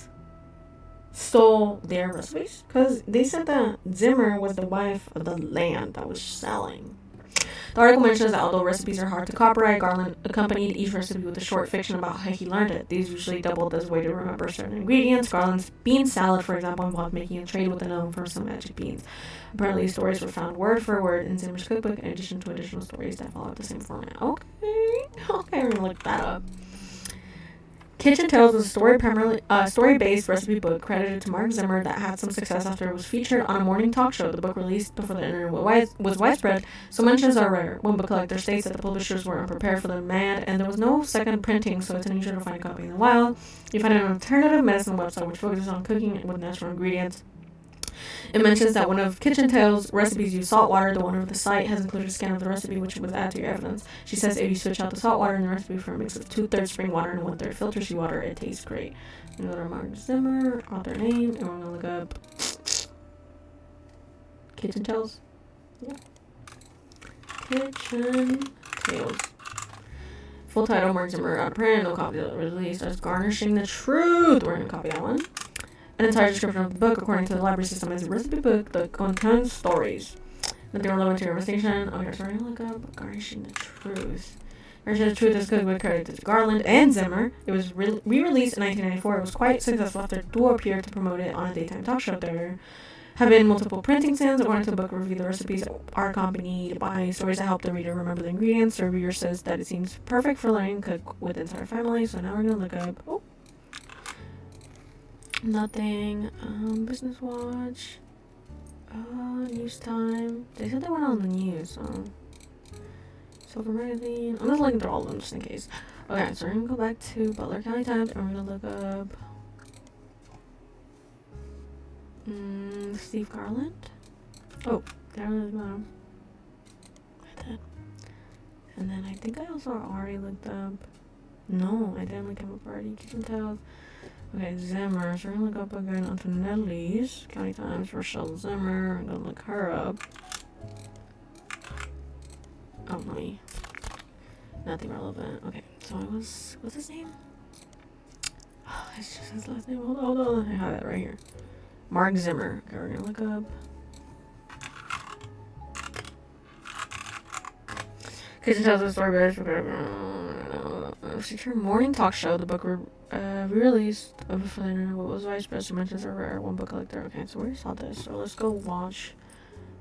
stole their recipes? Because they said that Zimmer was the wife of the land that was selling. The article mentions that although recipes are hard to copyright, Garland accompanied each recipe with a short fiction about how he learned it. These usually doubled as a way to remember certain ingredients. Garland's bean salad, for example, involved making a trade with the gnome for some magic beans. Apparently, these stories were found word for word in Zimmer's cookbook in addition to additional stories that followed the same format. Okay, we're gonna look that up. Kitchen Tales was a story-based recipe book credited to Mark Zimmer that had some success after it was featured on a morning talk show. The book, released before the internet was widespread, so mentions are rare. One book collector states that the publishers were unprepared for the demand, and there was no second printing, so it's unusual to find a copy in the wild. You find an alternative medicine website which focuses on cooking with natural ingredients. It mentions that one of Kitchen Tales' recipes used salt water. The owner of the site has included a scan of the recipe, which was added to your evidence. She says if you switch out the salt water in the recipe for a mix of 2/3 spring water and 1/3 filter seawater, it tastes great. I'm going to go to Mark Zimmer, author name, and we're going to look up Kitchen Tales. Yeah. Kitchen Tales. Full title, Mark Zimmer, out of print, no copy of the release. As Garnishing the Truth. We're going to copy that one. An entire description of the book, according to the library system, is a recipe book that contains stories. Nothing relevant to your investigation. Okay, so we're gonna look up Garnishing the Truth. Garnishing the Truth is cooked credited to Garland and Zimmer. It was re-released in 1994. It was quite successful after duo appeared to promote it on a daytime talk show. There have been multiple printing sales. According to the book review, the recipes are accompanied by stories that help the reader remember the ingredients. The reviewer says that it seems perfect for learning to cook with the entire family. So now we're gonna look up. Oh. Nothing. Business Watch. News Time. They said they went on the news. Silver Magazine. I'm just looking through all of them just in case. Okay, so we're gonna go back to Butler County Times and we're gonna look up Steve Garland. Oh, there was my did. And then I think I also already looked up. No, I didn't look him up already. Kitchen Tales. Okay, Zimmer. So we're gonna look up again onto Nellie's County Times. Rochelle Zimmer. I'm gonna look her up. Oh, no. Nothing relevant. Okay, so I was. What's his name? Oh, it's just his last name. Hold on. I have it right here. Mark Zimmer. Okay, we're gonna look up. Kitchen Tales the story best. Feature morning talk show. The book re-released for the internet. What was widespread mentions are rare. One book collector. Okay, so we already saw this. So let's go watch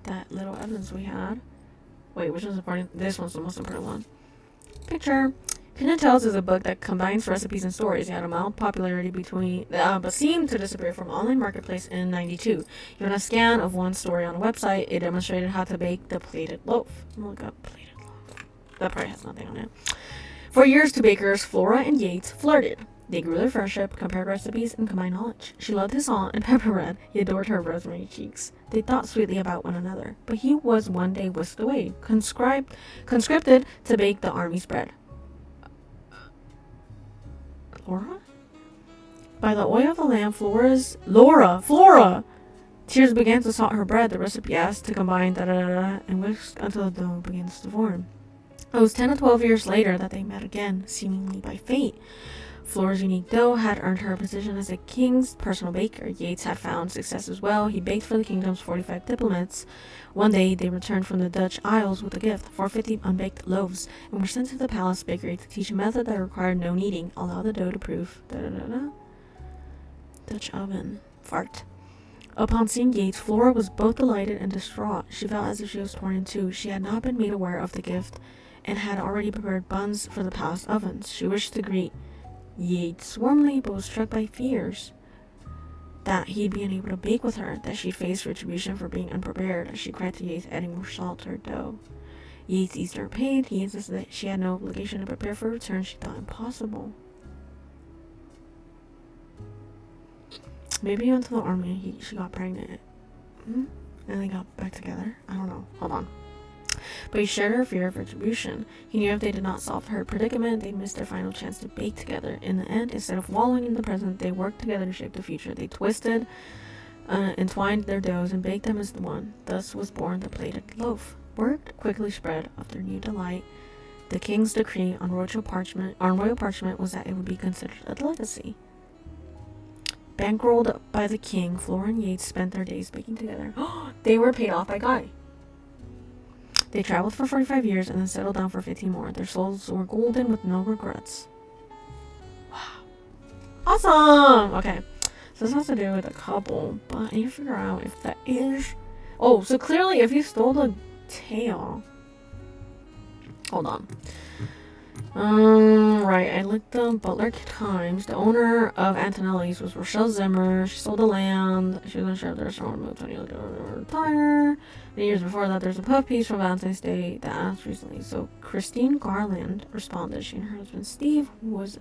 that little evidence we had. Wait, which one's important? This one's the most important one. Picture. Kitchen Tales is a book that combines recipes and stories. It had a mild popularity but seemed to disappear from online marketplace in '92. Even a scan of one story on a website, it demonstrated how to bake the plated loaf. I'm gonna look up plated loaf. That probably has nothing on it. For years, two bakers, Flora and Yates, flirted. They grew their friendship, compared recipes, and combined knowledge. She loved his salt and pepper red. He adored her rosemary cheeks. They thought sweetly about one another. But he was one day whisked away, conscripted to bake the army's bread. Laura? By the oil of the lamp, Flora! Tears began to salt her bread. The recipe asked to combine and whisk until the dough begins to form. It was 10 to 12 years later that they met again, seemingly by fate. Flora's unique dough had earned her a position as a king's personal baker. Yates had found success as well. He baked for the kingdom's 45 diplomats. One day, they returned from the Dutch Isles with a gift, 450 unbaked loaves, and were sent to the palace bakery to teach a method that required no kneading. Allow the dough to proof. Dutch oven. Fart. Upon seeing Yates, Flora was both delighted and distraught. She felt as if she was torn in two. She had not been made aware of the gift and had already prepared buns for the palace ovens. She wished to greet Yates warmly, but was struck by fears that he'd be unable to bake with her, that she'd face retribution for being unprepared. She cried to Yates, adding more salt to her dough. Yates eased her pain. He insisted that she had no obligation to prepare for return she thought impossible. Maybe he went to the army, she got pregnant, and they got back together. I don't know. Hold on. But he shared her fear of retribution. He knew if they did not solve her predicament, they'd miss their final chance to bake together. In the end, instead of wallowing in the present, they worked together to shape the future. They twisted, entwined their doughs, and baked them as one. Thus was born the plated loaf. Word quickly spread of their new delight. The king's decree on royal parchment was that it would be considered a delicacy. Bankrolled by the king, Flora and Yates spent their days baking together. They were paid off by Guy. They traveled for 45 years and then settled down for 15 more. Their souls were golden with no regrets. Wow. Awesome! Okay. So this has to do with a couple, but I need to figure out if that is... Oh, so clearly if he stole the tail... Hold on. Right, I looked the Butler Times. The owner of Antonelli's was Rochelle Zimmer. She sold the land. She was going to share the restaurant, moved 20 years ago, retire. The years before that, there's a puff piece from Valentine's Day that asked recently. So Christine Garland responded. She and her husband Steve, who was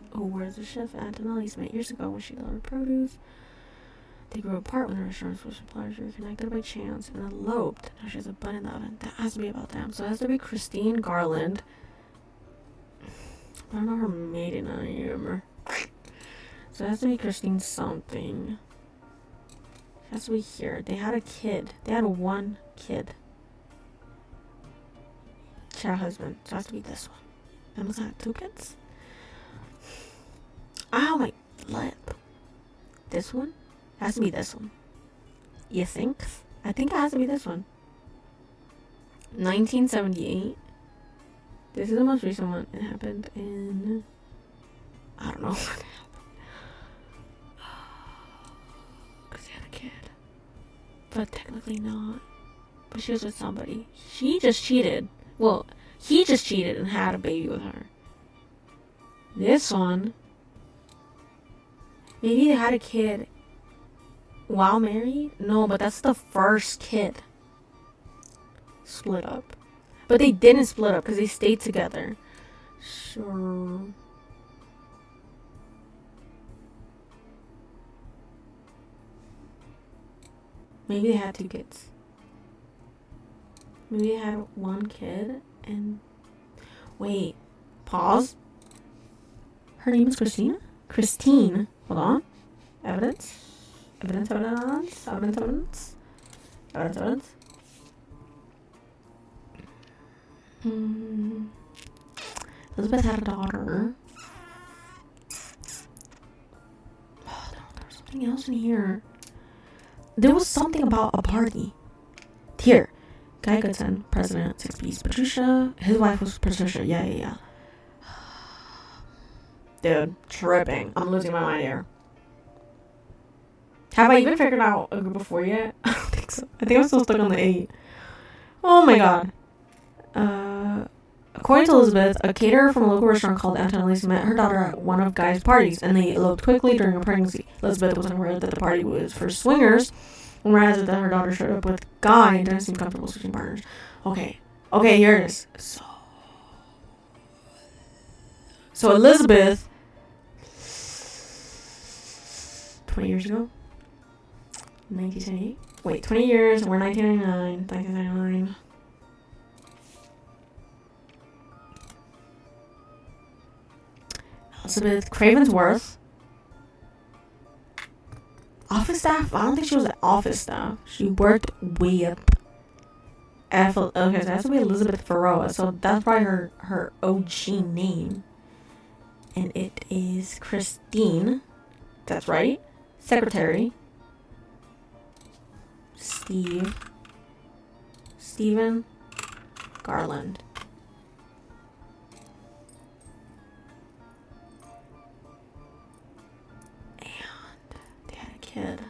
the chef at Antonelli's, met years ago when she delivered produce. They grew apart when the restaurants were suppliers were connected by chance and eloped. Now she has a bun in the oven. That has to be about them. So it has to be Christine Garland. I don't know her maiden name. So it has to be Christine something. It has to be here. They had a kid. They had one kid. She had a husband. So it has to be this one. And must have 2 kids? Ow, my lip. This one? It has to be this one. You think? I think it has to be this one. 1978. This is the most recent one. It happened in... I don't know when it happened. Because he had a kid. But technically not. But she was with somebody. She just cheated. Well, he just cheated and had a baby with her. This one... Maybe they had a kid while married? No, but that's the first kid. Split up. But they didn't split up because they stayed together. Sure. Maybe they had 2 kids. Maybe they had 1 kid and... Wait. Pause. Her name is Christina? Christine. Hold on. Evidence. Elizabeth had a daughter. Oh, there was something else in here. There was something about a party. Here. Guy Goodson, president, 6 B's. Patricia, his wife was Patricia. Yeah. Dude, tripping. I'm losing my mind here. Have I even figured out a group of 4 yet? I don't think so. I think I'm still stuck on the 8. Oh my god. According to Elizabeth, a caterer from a local restaurant called Antonelli's met her daughter at one of Guy's parties, and they eloped quickly during her pregnancy. Elizabeth wasn't aware that the party was for swingers, and realized that her daughter showed up with Guy and didn't seem comfortable switching partners. Okay, here it is. So Elizabeth 20 years ago. 1978. Wait, 20 years. We're 1999. 1999. Elizabeth Cravensworth. Office staff? I don't think she was an office staff. She worked way up. Okay, so it has to be Elizabeth Ferroa. So that's probably her OG name. And it is Christine. That's right. Secretary. Stephen Garland. And they had a kid.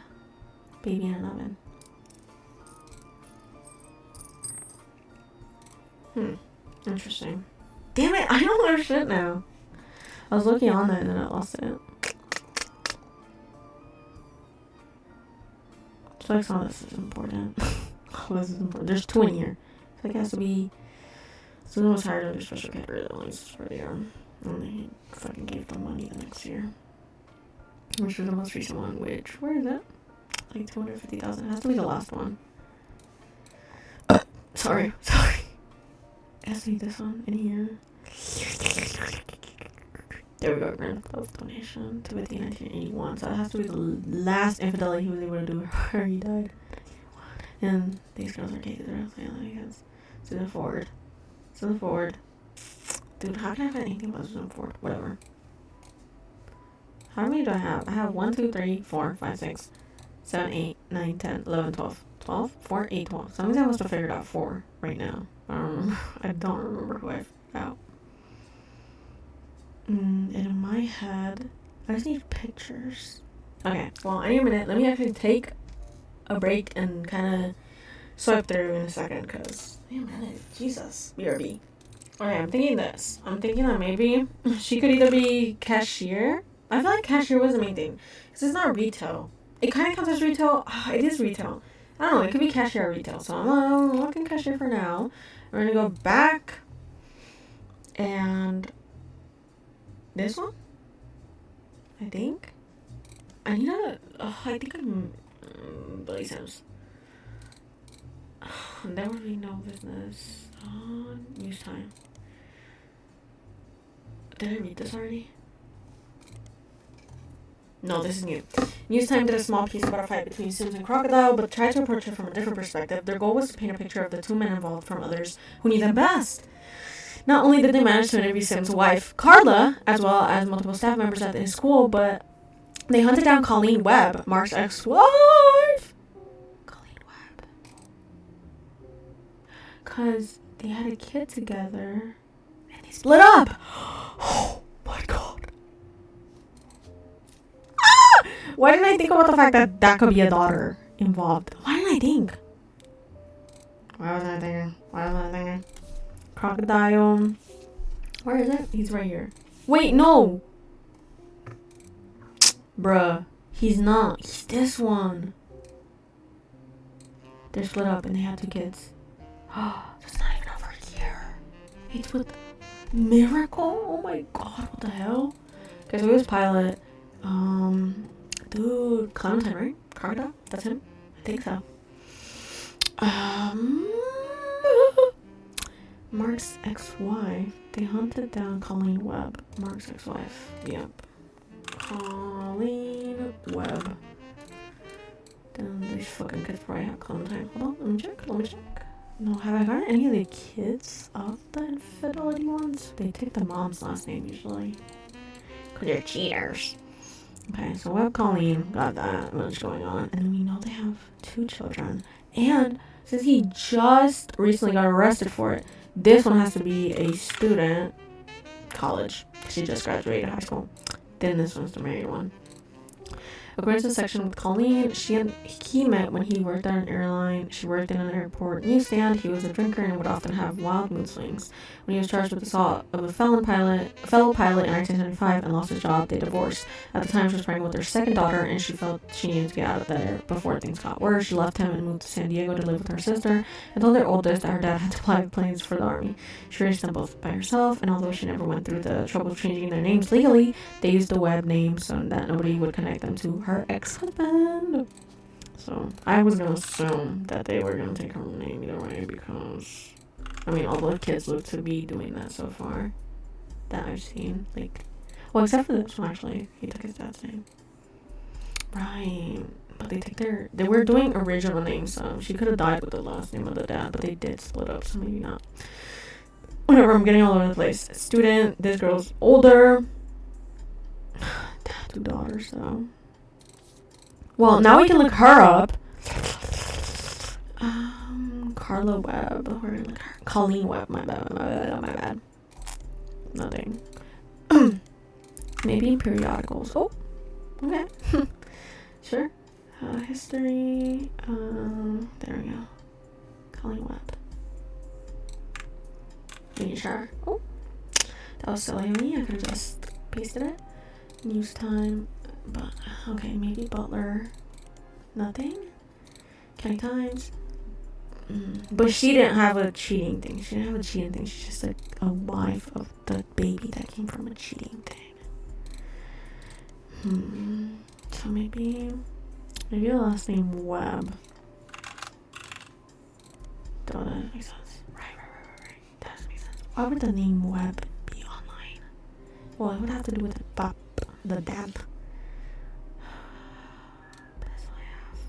Baby in an oven. Interesting. Damn it, I don't know shit now. I was looking on that and then I lost it. I feel like some of this is important. All this is important. There's 2 in here. So it has to be. Someone was hired under special category that only for the year. And they fucking gave them money the next year. Which was the most recent one, which, where is it? Like 250,000. It has to be the last one. Sorry. It has to be this one in here. There we go, Grand Theft donation to Withy 1981. So it has to be the last infidelity he was able to do before he died. And these girls are cases around because Susan Ford. Dude, how can I find anything about Susan Ford? Whatever. How many do I have? I have 1, 2, 3, 4, 5, 6, 7, 8, 9, 10, 11, 12. 12? 4, 8, 12. Some of these I must have figured out 4 right now. I don't remember who I figured out. And in my head, I just need pictures. Okay, well, I need a minute. Let me actually take a break and kind of swipe through in a second, because, Jesus, BRB. Okay, I'm thinking this. I'm thinking that maybe she could either be cashier. I feel like cashier was the main thing, because it's not retail. It kind of counts as retail. It is retail. I don't know, it could be cashier or retail, so I'm looking cashier for now. We're going to go back, and this one? I think. I need to. I think I'm. Billy Sims. There would be no business. News time. Did I read this already? No, this is new. News Time did a small piece about a fight between Sims and Crocodile, but tried to approach it from a different perspective. Their goal was to paint a picture of the 2 men involved from others who need them best. Not only did they manage to interview Sim's wife, Carla, as well as multiple staff members at his school, but they hunted down Colleen Webb, Mark's ex-wife. Colleen Webb. Because they had a kid together, and they split up. Oh my god. Why didn't I think about the fact that that could be a daughter involved? Why didn't I think? Why wasn't I thinking? Crocodile. Where is it? He's right here. Wait, no! Bruh. He's not. He's this one. They're split up and they had 2 kids. That's not even over a year. It's with Miracle? Oh my god, what the hell? Okay, so he was pilot. Dude, Clementine, right? Crocodile? That's him? I think so. Mark's ex-wife. They hunted down Colleen Webb. Mark's ex-wife. Yep. Colleen Webb. Then these fucking kids probably have Clementine. Hold on, let me check. No, have I gotten any of the kids of the infidelity ones? They take the mom's last name usually. Because they're cheaters. Okay, so Webb Colleen got that much going on. And then we know they have 2 children. And since he just recently got arrested for it, this one has to be a student. College. She just graduated high school. Then this one's the married one. According to the section with Colleen, he met when he worked at an airline. She worked in an airport newsstand. He was a drinker and would often have wild mood swings. When he was charged with assault of a fellow pilot in 1975 and lost his job, they divorced. At the time, she was pregnant with their second daughter, and she felt she needed to get out of there before things got worse. She left him and moved to San Diego to live with her sister, and told their oldest that her dad had to fly planes for the army. She raised them both by herself, and although she never went through the trouble of changing their names legally, they used the Webb name so that nobody would connect them to her ex-husband. So I was gonna assume that they were gonna take her name either way because, I mean, all the kids look to be doing that so far that I've seen. Like, well, except for this one actually, he took his dad's name. Right, but they were doing original names, so she could have died with the last name of the dad, but they did split up, so maybe not. Whatever, I'm getting all over the place. Student, this girl's older. Dad, 2 daughters though. Well, now we can look her up. Carla Webb. We're gonna look her. Colleen Webb. My bad. Nothing. Maybe periodicals. Oh, okay. Sure. History. There we go. Colleen Webb. Are you sure? Oh, that was silly of me. I could have just pasted it. News time. But okay, maybe Butler. Nothing. County Times. But she didn't have a cheating thing. She's just a wife of the baby that came from a cheating thing. So maybe the last name Webb. That makes sense. Right. That does make sense. Why would the name Webb be online? Well, it would have to do with the dad. That's all I have.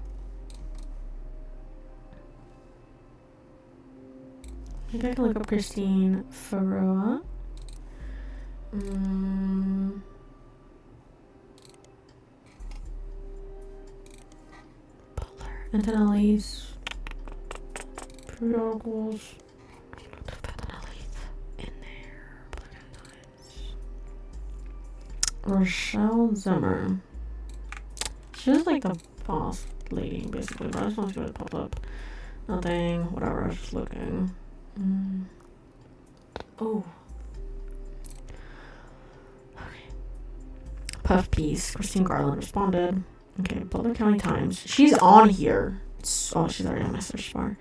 Maybe I can look up Christine Ferroa. Butler. Antonelli's. Periodicals. In there. Rochelle Zimmer. She was like the boss lady, basically, but I just want to see what popped up. Nothing, whatever, I was just looking. Oh. Okay. Puff Piece. Christine Garland responded. Okay, Butler County Times. She's on here. Oh, she's already on my search bar.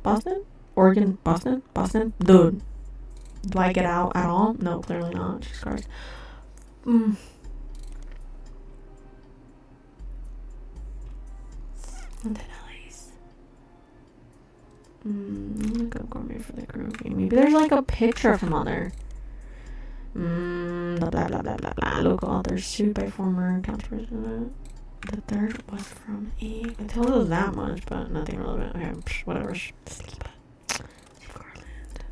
Boston. Oregon. Boston. Dude. Do I get out at all? No, clearly not. She's cursed. Antonelli's. Look up gourmet for the group. Maybe there's like a picture of him on there. Blah blah blah blah blah blah. Local authors sued by former county president. The third was from a. It tells us that much, but nothing relevant. Okay, whatever. Steve Garland.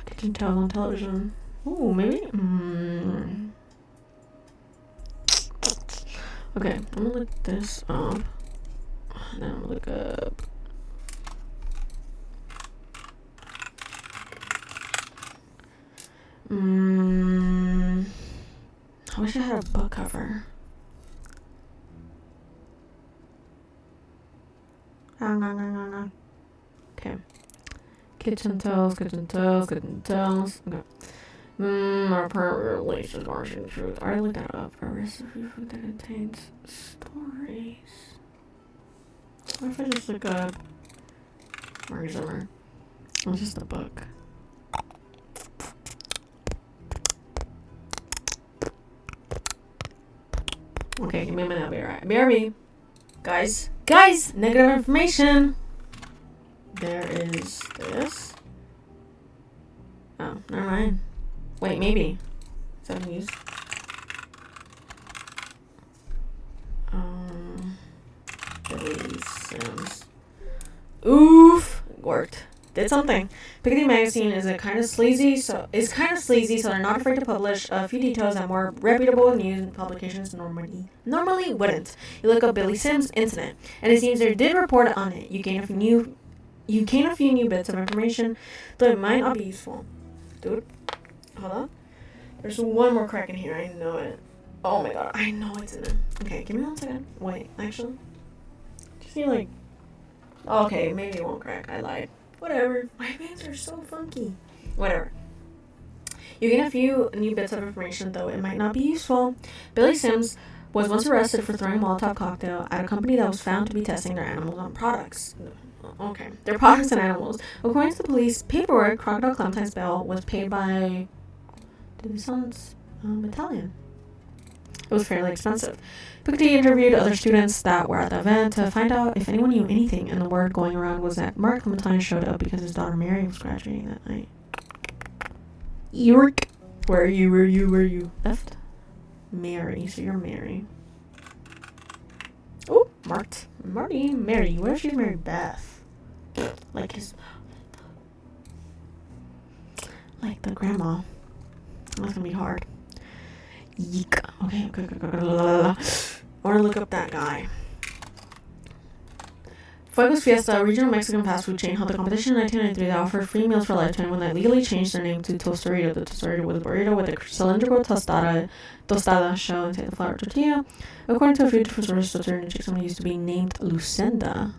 Kitchen tales on television. Ooh, maybe. Okay, I'm gonna look this up. And then I'm gonna look up. I wish I had a book cover. Okay. Kitchen tales. Okay. Our permanent relations margin of truth. I already looked that up. A recipe food that contains stories. What if I just look up Mary Zimmer? It's just a book. Okay, give me a minute. I'll be alright. BRB. Guys, negative information. There is this. Oh, never mind. Wait, maybe. Is that news? Billy Sims. Oof. Worked. Did something. Picadilly Magazine is kind of sleazy, so they're not afraid to publish a few details that more reputable news publications normally wouldn't. You look up Billy Sims incident, and it seems they did report on it. You gain a few new bits of information, though it might not be useful. Dude, hold on. There's one more crack in here. I know it. Oh my god, I know it's in it. Okay, give me 1 second. Wait, actually, just need like. Okay, maybe it won't crack. I lied. Whatever. My bands are so funky. Whatever. You gain a few new bits of information, though it might not be useful. Billy Sims was once arrested for throwing a Molotov cocktail at a company that was found to be testing their animals on products. Okay. They're products and animals. According to the police paperwork, Crocodile Clementine's bail was paid by... Did this sound Italian? It was fairly expensive. Piketty interviewed other students that were at the event to find out if anyone knew anything, and the word going around was that Mark Clementine showed up because his daughter Mary was graduating that night. York. Where are you? Left? Mary. So you're Mary. Oh, Mary. What if she's Mary-Beth? Like the grandma. That's gonna be hard. Yeek. Okay. I want to look up that guy. Fuegos Fiesta, a regional Mexican fast food chain, held a competition in 1993 that offered free meals for a lifetime when they legally changed their name to Tostarito. The Tostarito was a burrito with a cylindrical tostada shell inside the flour tortilla. According to a few different sources, Tostarito Chicken used to be named Lucinda.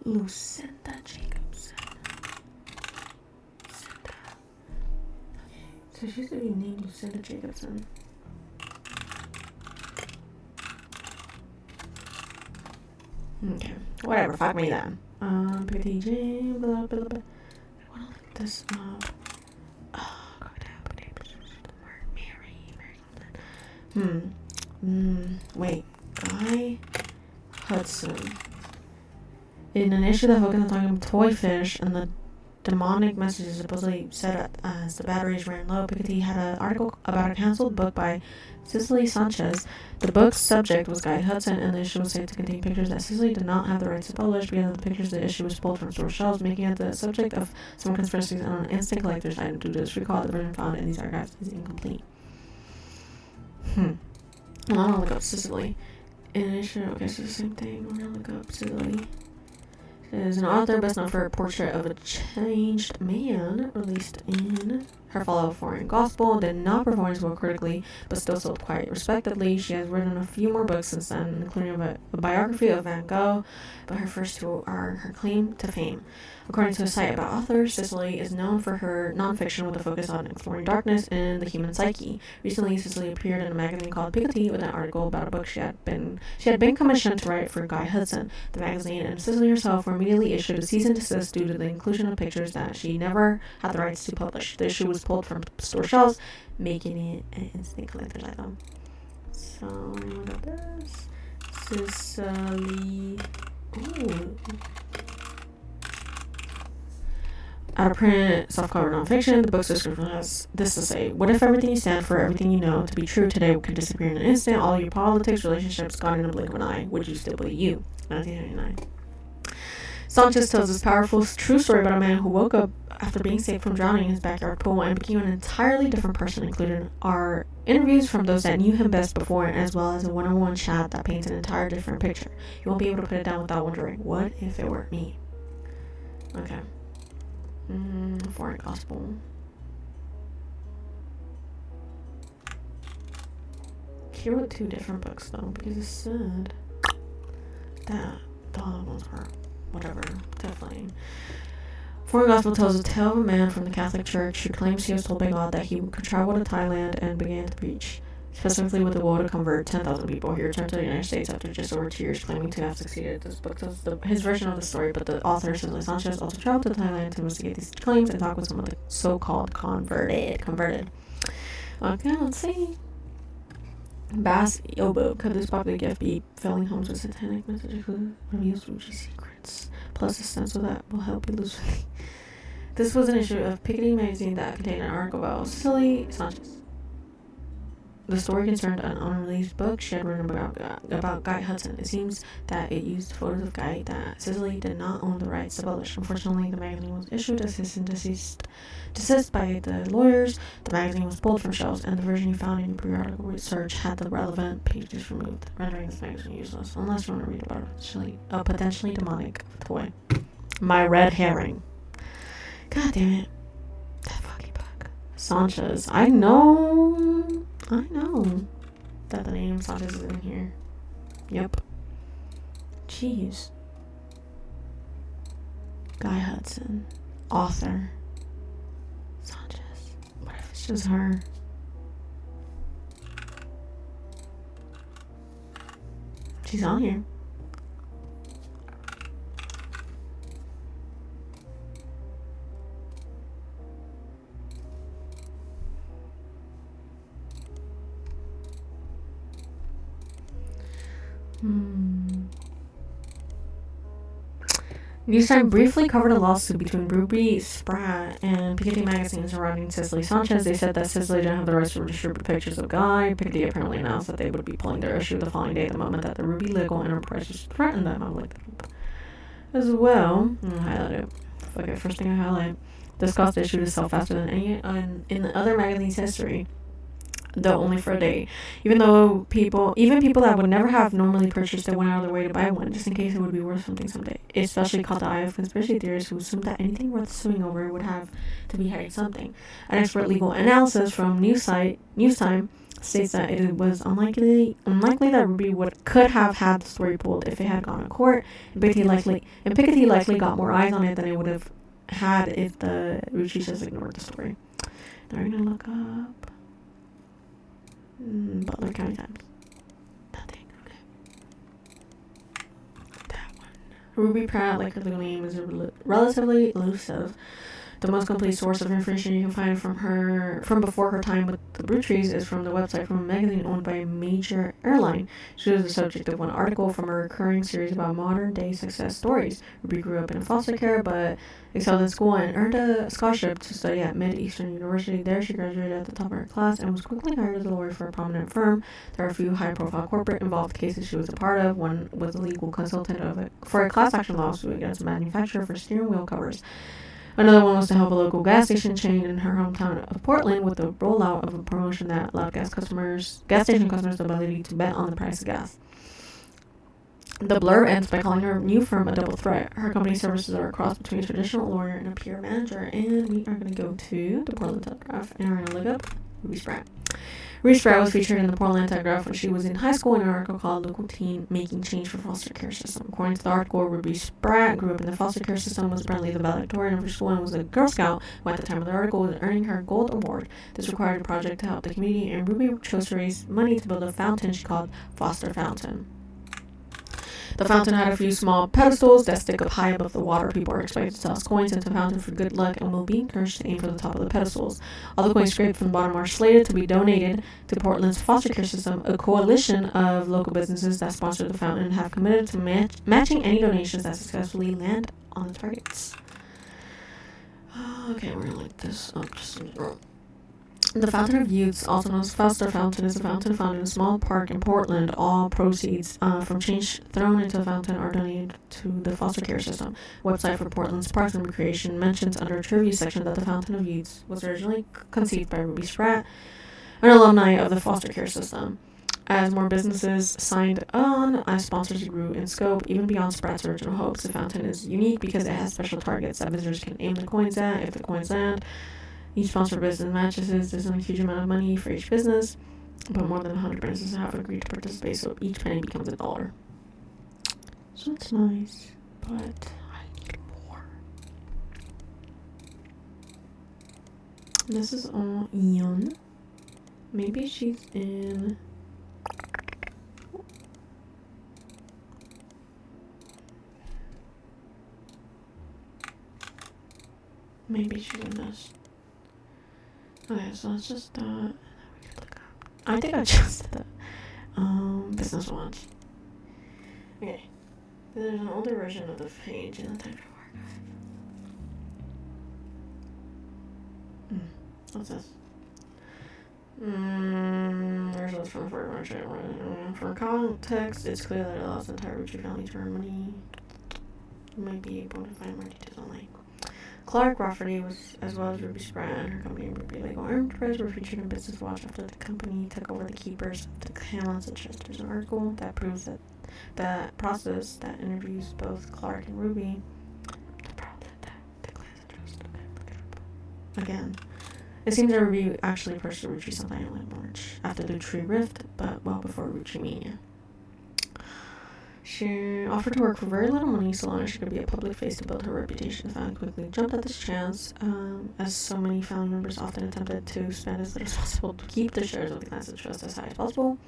Lucinda Jacobson. So she used to be named Lucinda Jacobson. Okay, whatever, fuck me then. PTJ, blah, blah, blah. I wanna look this up. Oh, Mary. Wait, Guy Hudson. In an issue that focused on talking about toy fish and the demonic messages supposedly said as the batteries ran low, Piketty had an article about a canceled book by Cicely Sanchez. The book's subject was Guy Hudson, and the issue was said to contain pictures that Cicely did not have the rights to publish. Because of the pictures, the issue was pulled from store shelves, making it the subject of some conspiracies and an instant collector's item. Due to this recall, the version found in these archives is incomplete. I'm gonna look up Cicely. In an issue, okay, so the same thing. We're gonna look up Cicely. Is an author best known for her portrait of a changed man, released in her follow Foreign Gospel. Did not perform as well critically, but still sold quite respectably. She has written a few more books since then, including a biography of Van Gogh, but her first two are her claim to fame. According to a site about authors, Cicely is known for her nonfiction with a focus on exploring darkness and the human psyche. Recently, Cicely appeared in a magazine called Piketty with an article about a book she had been commissioned to write for Guy Hudson. The magazine and Cicely herself were immediately issued a cease and desist due to the inclusion of pictures that she never had the rights to publish. The issue was pulled from store shelves, making it an instant collector's item. So, look at this. Cicely. Ooh. Out of print, softcover nonfiction, the book's description has this to say: what if everything you stand for, everything you know to be true today could disappear in an instant? All your politics, relationships gone in a blink of an eye. Would you still believe you? 1999. Sanchez tells this powerful, true story about a man who woke up after being saved from drowning in his backyard pool and became an entirely different person. Included are interviews from those that knew him best before, as well as a one-on-one chat that paints an entire different picture. You won't be able to put it down without wondering, what if it were me? Okay. Foreign Gospel. He wrote two different books though, because it said that the other ones were whatever, definitely. Foreign Gospel tells a tale of a man from the Catholic Church who claims he was told by God that he could travel to Thailand and began to preach, specifically with the goal to convert 10,000 people. He returned to the United States after just over 2 years, claiming to have succeeded. This book tells his version of the story, but the author, Cicely Sanchez, also traveled to Thailand to investigate these claims and talk with some of the so-called converted. Okay, let's see. Bass Yobo. Could this popular gift be filling homes with satanic messages who reveals Fuji secrets, plus a stencil that will help you lose weight? This was an issue of Piketty magazine that contained an article about Cicely Sanchez. The story concerned an unreleased book she had written about Guy Hudson. It seems that it used photos of Guy that Cicely did not own the rights to publish. Unfortunately, the magazine was issued a cease and desist by the lawyers. The magazine was pulled from shelves, and the version you found in your periodical research had the relevant pages removed, rendering this magazine useless. Unless you want to read about a potentially demonic toy. My red herring. God damn it. That fucking book. Sanchez. I know that the name Sanchez is in here. Yep. Jeez. Guy Hudson. Author. Sanchez. What if it's just her? She's on here. Newstime briefly covered a lawsuit between Ruby Spratt and Piketty Magazine surrounding Cicely Sanchez. They said that Cicely didn't have the rights to distribute pictures of Guy. Piketty apparently announced that they would be pulling their issue the following day, the moment that the Ruby legal enterprises threatened them. I'm like, as well. I'll highlight it. Okay, first thing I highlight. This caused the issue to sell faster than any in the other magazine's history, though only for a day. Even people that would never have normally purchased it went out of their way to buy one, just in case it would be worth something someday. It especially caught the eye of conspiracy theorists who assumed that anything worth suing over would have to be hiding something. An expert legal analysis from Newstime states that it was unlikely that Ruby could have had the story pulled if it had gone to court, and Piketty likely got more eyes on it than it would have had if the Roottrees just ignored the story. Now we're gonna look up Butler County Times. Nothing. Okay. That one. Ruby Pratt, like her legal name, is relatively elusive. The most complete source of information you can find from before her time with the Roottrees is from the website from a magazine owned by a major airline. She was the subject of one article from a recurring series about modern-day success stories. Ruby grew up in foster care, but excelled in school and earned a scholarship to study at Mid-Eastern University. There, she graduated at the top of her class and was quickly hired as a lawyer for a prominent firm. There are a few high-profile corporate-involved cases she was a part of. One was a legal consultant for a class action lawsuit against a manufacturer for steering wheel covers. Another one was to help a local gas station chain in her hometown of Portland with the rollout of a promotion that allowed gas station customers the ability to bet on the price of gas. The blurb ends by calling her new firm a double threat. Her company services are a cross between a traditional lawyer and a peer manager. And we are going to go to the Portland Telegraph and we're going to look up Ruby Spratt. Ruby Spratt was featured in the Portland Telegraph when she was in high school in an article called Local Teen Making Change for Foster Care System. According to the article, Ruby Spratt grew up in the foster care system, was apparently the valedictorian of her school, and was a Girl Scout, who at the time of the article was earning her Gold Award. This required a project to help the community, and Ruby chose to raise money to build a fountain she called Foster Fountain. The fountain had a few small pedestals that stick up high above the water. People are expected to toss coins into the fountain for good luck and will be encouraged to aim for the top of the pedestals. All the coins scraped from the bottom are slated to be donated to Portland's foster care system. A coalition of local businesses that sponsor the fountain have committed to matching any donations that successfully land on the targets. Okay, we're gonna light this up just a minute. The Fountain of Youths, also known as Foster Fountain, is a fountain found in a small park in Portland. All proceeds from change thrown into the fountain are donated to the foster care system. Website for Portland's Parks and Recreation mentions under a trivia section that the Fountain of Youths was originally conceived by Ruby Spratt, an alumni of the foster care system. As more businesses signed on, as sponsors grew in scope, even beyond Spratt's original hopes, the fountain is unique because it has special targets that visitors can aim the coins at. If the coins land, each sponsor business matches this a huge amount of money for each business, but more than 100 businesses have agreed to participate, so each penny becomes $1. So it's nice, but I need more. This is all Eon. Maybe she's in... Maybe she's in this. Okay, so let's just I think I just did that. Business watch. Okay. There's an older version of the page in the Techno Archive. What's this? Where's this from? For context, it's clear that it lost the entire Ritchie family to money. You might be able to find more details online. Clark Rafferty was, as well as Ruby Spratt and her company Ruby Legal Enterprise, were featured in Business Watch after the company took over the keepers of the Hamlets and Chester. There's an article that proves that the process that interviews both Clark and Ruby. Again, it seems that Ruby actually purchased Roottrees sometime in late March after the Tree Rift, but well before Roottreemania. She offered to work for very little money so long as she could be a public face to build her reputation. The family quickly jumped at this chance, as so many family members often attempted to spend as little as possible to keep the shares of the class of trust as high as possible.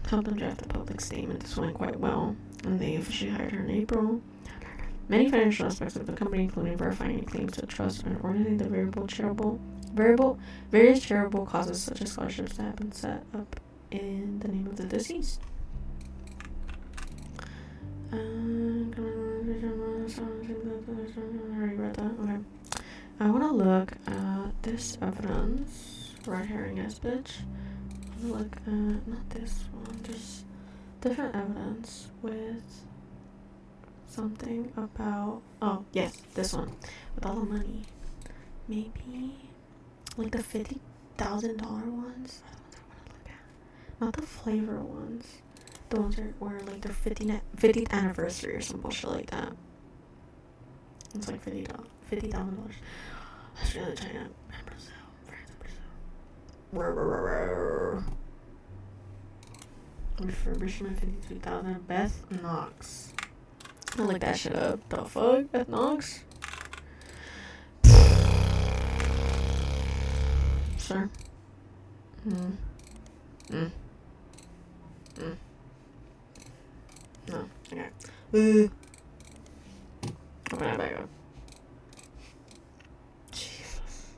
helped them draft a public statement. This went quite well, and they officially hired her in April. Many financial aspects of the company, including verifying any claims to trust and organizing the various charitable causes such as scholarships that have been set up in the name of the deceased. I already read that. Okay. I want to look at this evidence. Red herring ass bitch. I want to look at, not this one, just different evidence with something about, oh, yes, this one. With all the money. Maybe, like the $50,000 ones? I don't know what I want to look at. Not the flavor ones. The ones where like their 50th anniversary or some bullshit like that. It's like $50,000. Australia, China, and Brazil. France and Brazil. Refurbishment 52,000. Beth Knox. I'll look that shit up. The fuck? Beth Knox? Sure. No. Okay. Open that back up. Jesus.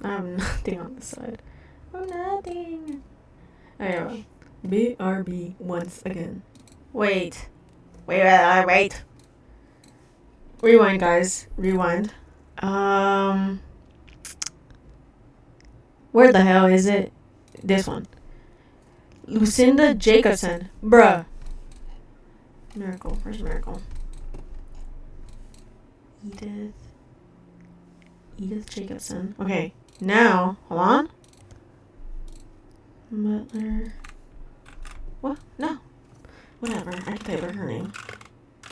I have nothing on this side. Oh, nothing. Anyway. BRB once again. Wait. Rewind, guys. Rewind. Where the hell is it? This one. Lucinda Jacobson. Bruh. Miracle. Where's Miracle? Edith Jacobson. Okay. Now, hold on. Butler. What? No. Whatever. I can tell you her name.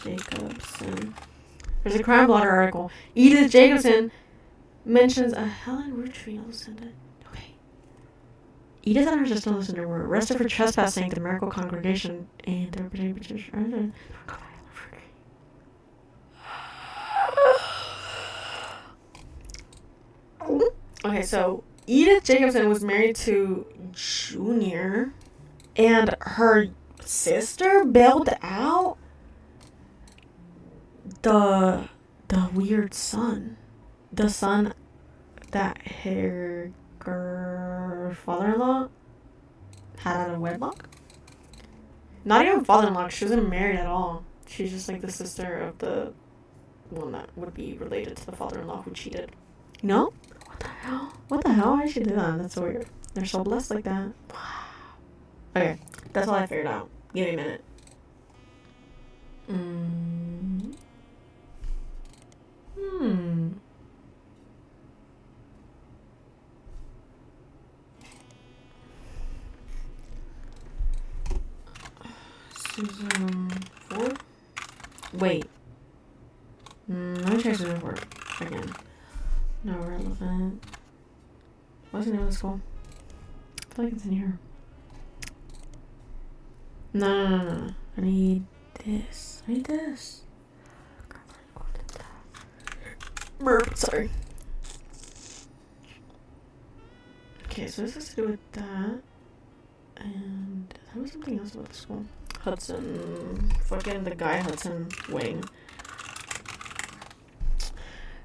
Jacobson. There's a crime blotter article. Edith Jacobson mentions a Helen Roottreemania Lucinda. Okay. Edith and her sister Lucinda were arrested for trespassing the Miracle Congregation and their petition. Okay, so Edith Jacobson was married to Junior, and her sister bailed out the weird son. The son that her father-in-law had out of wedlock. Not even father-in-law, she wasn't married at all. She's just like the sister of the one that would be related to the father-in-law who cheated. You know? What the hell? Why did she do that? That's so weird. They're so blessed like that. Wow. Okay, that's all I figured out. Give me a minute. Susan Ford? Wait. Let me try Susan Ford again. No relevant. What's the name of the school? I feel like it's in here. No. I need this. Sorry. Okay, so this has to do with that. And there was something else about the school. Hudson. Fucking the guy Hudson wing.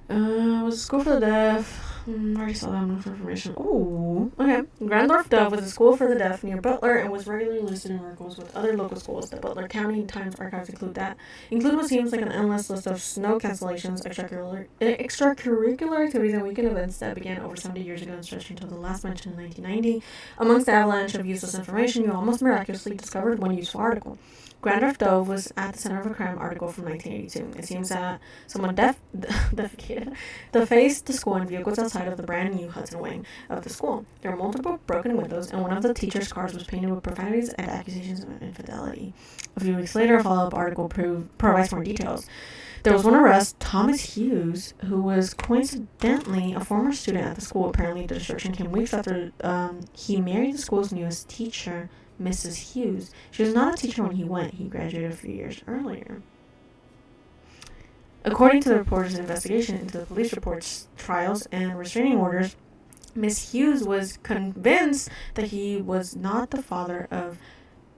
Was a school for the deaf. I already saw that enough information. Ooh, okay. Grandorf Dove was a school for the deaf near Butler and was regularly listed in articles with other local schools. The Butler County Times archives include what seems like an endless list of snow cancellations, extracurricular activities, and weekend events that began over 70 years ago and stretched until the last mention in 1990. Amongst the avalanche of useless information, you almost miraculously discovered one useful article. Grandorf Dove was at the center of a crime article from 1982. It seems that someone defecated defaced the school in vehicles outside of the brand new Hudson wing of the school. There were multiple broken windows, and one of the teacher's cars was painted with profanities and accusations of infidelity. A few weeks later, a follow-up article provides more details. There was one arrest, Thomas Hughes, who was coincidentally a former student at the school. Apparently, the destruction came weeks after he married the school's newest teacher, Mrs. Hughes. She was not a teacher when he went. He graduated a few years earlier. According to the reporter's investigation into the police reports, trials, and restraining orders, Miss Hughes was convinced that he was not the father of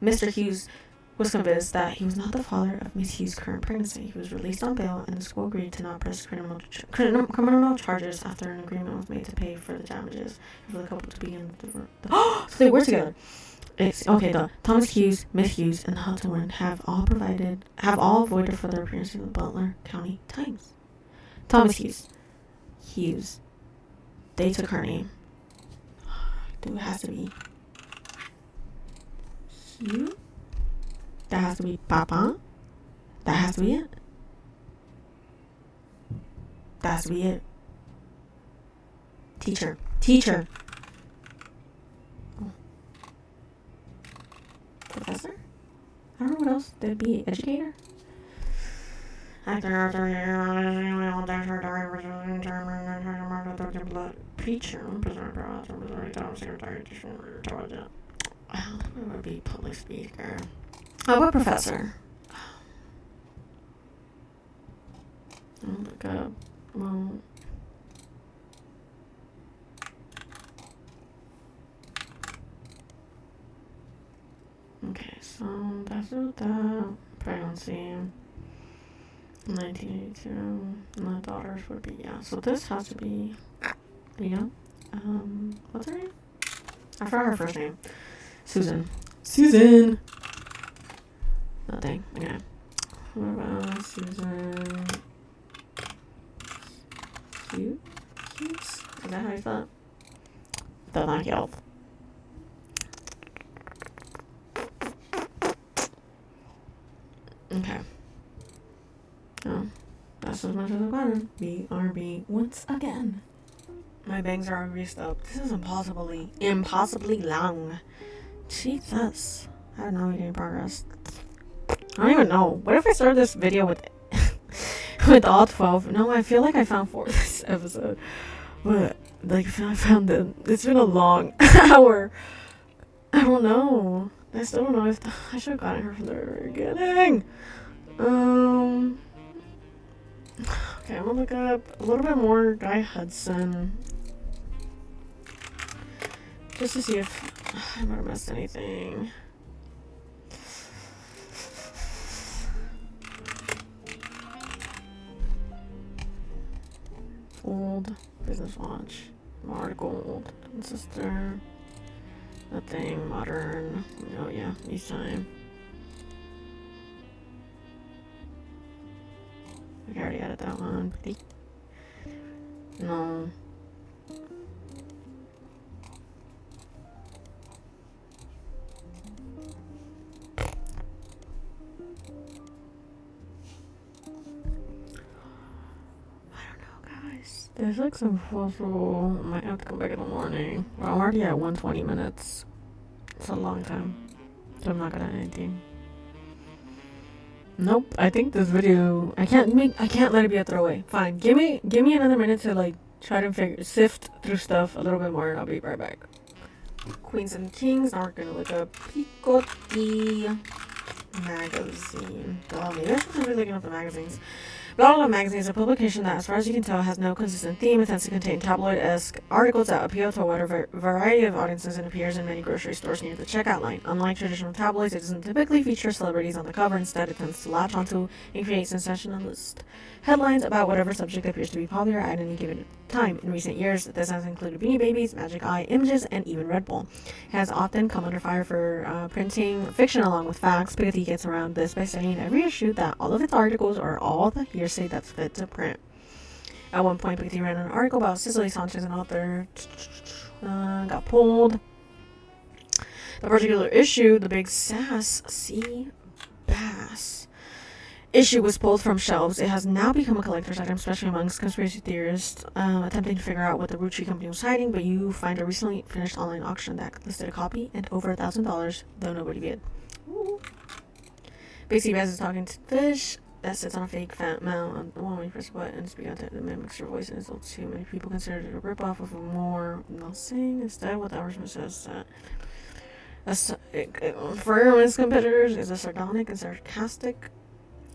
Mr. Hughes was convinced that he was not the father of Miss Hughes' current pregnancy. He was released on bail, and the school agreed to not press criminal charges after an agreement was made to pay for the damages for the couple to begin so they were together. Thomas Hughes, Miss Hughes, and the Hudson woman have all voided for their appearance in the Butler County Times. Thomas Hughes. They took her name. Dude, it has to be Hugh. That has to be Papa. That has to be it. That has to be it. Teacher. Oh. Professor? I don't know what else that'd be. Educator? Preacher. It would be public speaker. How about professor? I'll look up. Well, okay, so that's what that pregnancy. 1982. My daughters would be, yeah. So this has to be, what's her name? I forgot her first name. Susan. Nothing. Okay. What about Susan? Hughes? Is that how you spell it? That's not Yelp. Okay. Oh, that's as much as I've gotten. BRB once again. My bangs are greased up. This is impossibly long. Jesus. I have no idea progress. I don't even know. What if I start this video with all 12? No, I feel like I found 4 this episode. But, I found it. It's been a long hour. I don't know. I still don't know if I should have gotten her from the very beginning. Okay, I'm gonna look up a little bit more Guy Hudson. Just to see if I might have missed anything. Old Business Watch. Article. Old Sister. Nothing. Modern. Oh yeah, each time. I already added that one. No. There's like some possible. Might have to come back in the morning. Well, I'm already at 120 minutes. It's a long time. So I'm not gonna add anything. Nope. I think this video. I can't let it be a throwaway. Fine. Give me another minute to try to sift through stuff a little bit more, and I'll be right back. Queens and Kings. Now we're gonna look up Picotti magazine. Oh, maybe I should be looking up the magazines. Blah Blah Magazine is a publication that, as far as you can tell, has no consistent theme. It tends to contain tabloid-esque articles that appeal to a wider variety of audiences and appears in many grocery stores near the checkout line. Unlike traditional tabloids, it doesn't typically feature celebrities on the cover. Instead, it tends to latch onto and create sensationalist headlines about whatever subject appears to be popular at any given time. In recent years, this has included Beanie Babies, Magic Eye, Images, and even Red Bull. It has often come under fire for printing fiction along with facts. Picotti gets around this by saying in every issue that all of its articles are all the hearsay that's fit to print. At one point, Picotti ran an article about Cicely Sanchez, an author, got pulled. The particular issue, the Big Sass Sea Bass issue, was pulled from shelves. It has now become a collector's item, especially amongst conspiracy theorists attempting to figure out what the Roottrees company was hiding. But you find a recently finished online auction that listed a copy and over $1,000, though nobody bid. Big Sea Bass is talking to fish that sits on a fake fat mount. When you press a button, speak out that mimics your voice, and it's too many people consider it a ripoff of a more nothing. Instead, what the advertisement says that for its competitors is a sardonic and sarcastic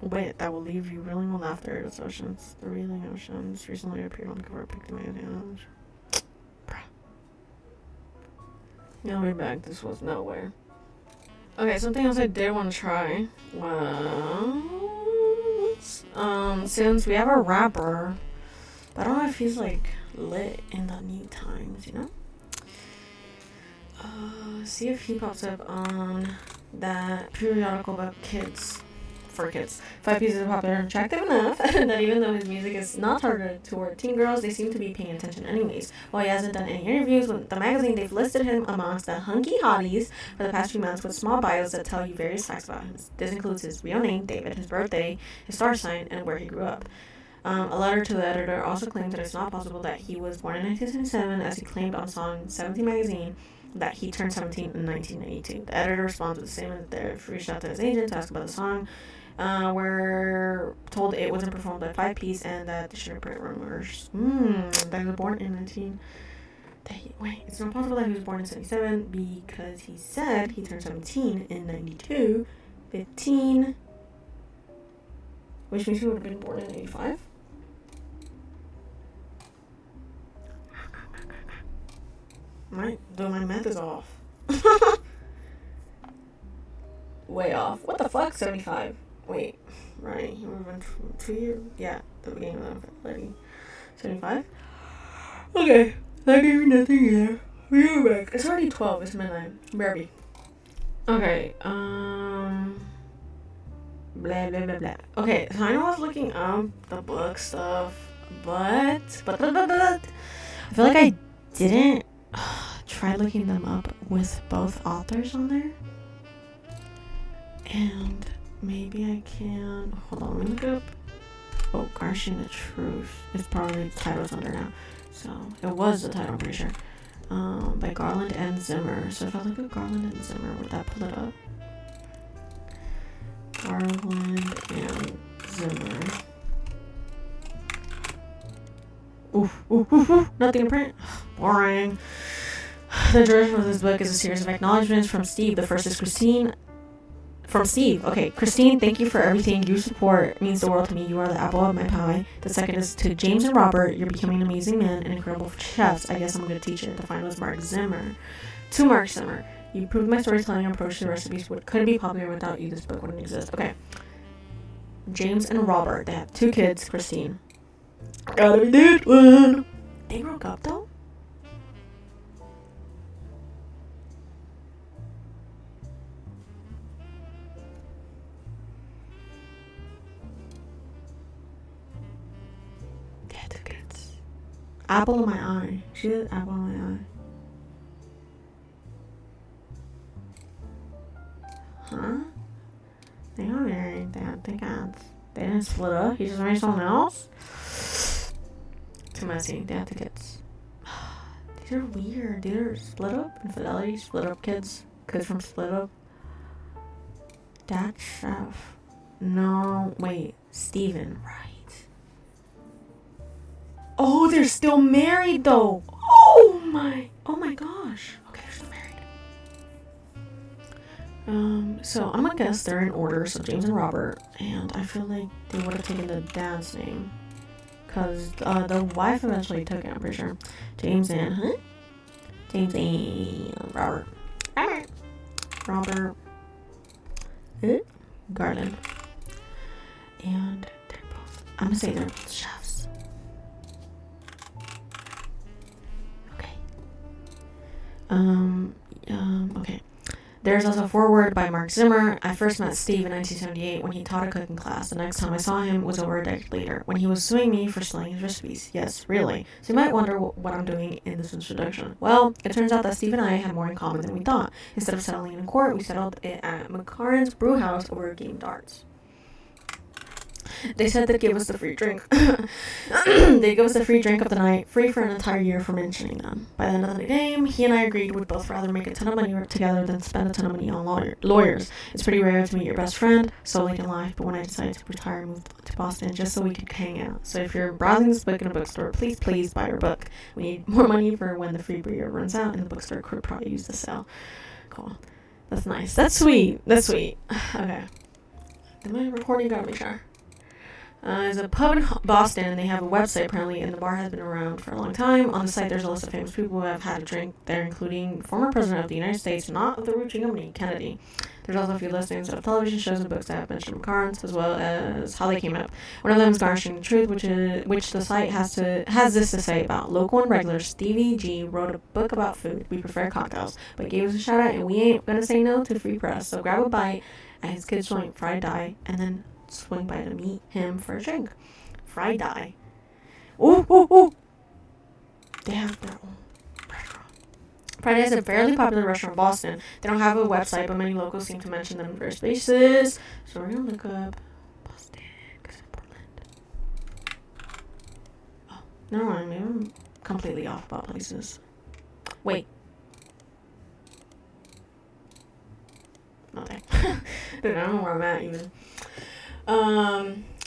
wit that will leave you reeling with laughter. It's oceans. The reeling oceans recently appeared on the cover of Pick the Magazine. I'll be back. This was nowhere. Okay, something else I did want to try was since we have a rapper, but I don't know if he's like lit in the new times, you know? See if he pops up on that periodical about kids. For kids. 5 pieces of popular and attractive enough that even though his music is not targeted toward teen girls, they seem to be paying attention anyways. While he hasn't done any interviews with the magazine, they've listed him amongst the hunky hotties for the past few months with small bios that tell you various facts about him. This includes his real name, David, his birthday, his star sign, and where he grew up. A letter to the editor also claims that it's not possible that he was born in 1977, as he claimed on Song 17 magazine that he turned 17 in 1992. The editor responds with the statement that they've reached out to his agent to ask about the song. We're told it wasn't performed by 5 Piece and that they should print rumors. That he was born in wait, it's not possible that he was born in 77 because he said he turned 17 in 92. 15. Which means he would have been born in 85. My math is off. Way off. What the fuck? 75. Wait. Right. He would have been 2 years. Yeah. The beginning of the 75. Okay. That gave me nothing either. We're back. It's already 12. It's midnight. Baby. Okay. Blah, blah, blah, blah. Okay. So I know I was looking up the book stuff, but I feel like I didn't try looking them up with both authors on there. And maybe I can... Hold on, let me look up... Oh, Garshing the Truth. It's probably the title's under now. So, it was the title, I'm pretty sure. By Garland and Zimmer. So if I look at Garland and Zimmer, would that pull it up? Garland and Zimmer. Oof. Nothing to print. Boring. The direction of this book is a series of acknowledgements from Steve. The first is Christine. From Steve. Okay, Christine, thank you for everything. Your support means the world to me. You are the apple of my pie. The second is to James and Robert. You're becoming an amazing man and incredible chefs. I guess I'm a good teacher. The final is Mark Zimmer. To Mark Zimmer. You proved my storytelling approach to the recipes couldn't be popular without you. This book wouldn't exist. Okay. James and Robert. They have 2 kids. Christine. Gotta be this one. They broke up though? Apple of my eye. She did apple of my eye. Huh? They got married. They had 3 cats. They didn't split up. He just married someone else? Too messy. They had 2 kids. These are weird. These are split up. Infidelity. Split up kids. Kids from split up. Dad chef. No. Wait. Steven. Right. Oh, they're still married though. Oh my gosh. Okay, they're still married. So I'm gonna guess they're in order. So James and Robert, and I feel like they would have taken the dad's name, cause the wife eventually took it. I'm pretty sure. James and Robert. Robert. Garland. And they're both. I'm gonna say they're both chefs. Okay. There's also a foreword by Mark Zimmer. I first met Steve in 1978 when he taught a cooking class. The next time I saw him was over a decade later, when he was suing me for stealing his recipes. Yes, really. So you might wonder what I'm doing in this introduction. Well, it turns out that Steve and I had more in common than we thought. Instead of settling in court, we settled it at McCarran's brew house over a game of darts. They said they'd give us the free drink. They'd give us the free drink of the night, free for an entire year for mentioning them. By the end of the game, he and I agreed we'd both rather make a ton of money together than spend a ton of money on lawyers. It's pretty rare to meet your best friend so late in life, but when I decided to retire, I moved to Boston just so we could hang out. So if you're browsing this book in a bookstore, please buy our book. We need more money for when the free beer runs out, and the bookstore could probably use the sale. Cool. That's nice. That's sweet. Okay. Am I recording? Gotta make sure. There's a pub in Boston, and they have a website apparently, and the bar has been around for a long time. On the site, there's a list of famous people who have had a drink there, including former president of the United States, not of the Roottreemania, Kennedy. There's also a few listings of television shows and books that have mentioned cards, as well as how they came up. One of them is Garnishing the Truth, which the site has this to say about. Local and regular Stevie G wrote a book about food. We prefer cocktails, but gave us a shout out, and we ain't gonna say no to free press. So grab a bite at his kid's joint, Fried Die, and then swing by to meet him for a drink. Fried Die. Ooh, ooh, ooh. They have their own restaurant. Fried Die is a fairly popular restaurant in Boston. They don't have a website, but many locals seem to mention them in various places. So we're gonna look up Boston, because it's Portland. Oh, never mind. Maybe I'm completely off about places. Wait. Nothing. Dude, I don't know where I'm at even.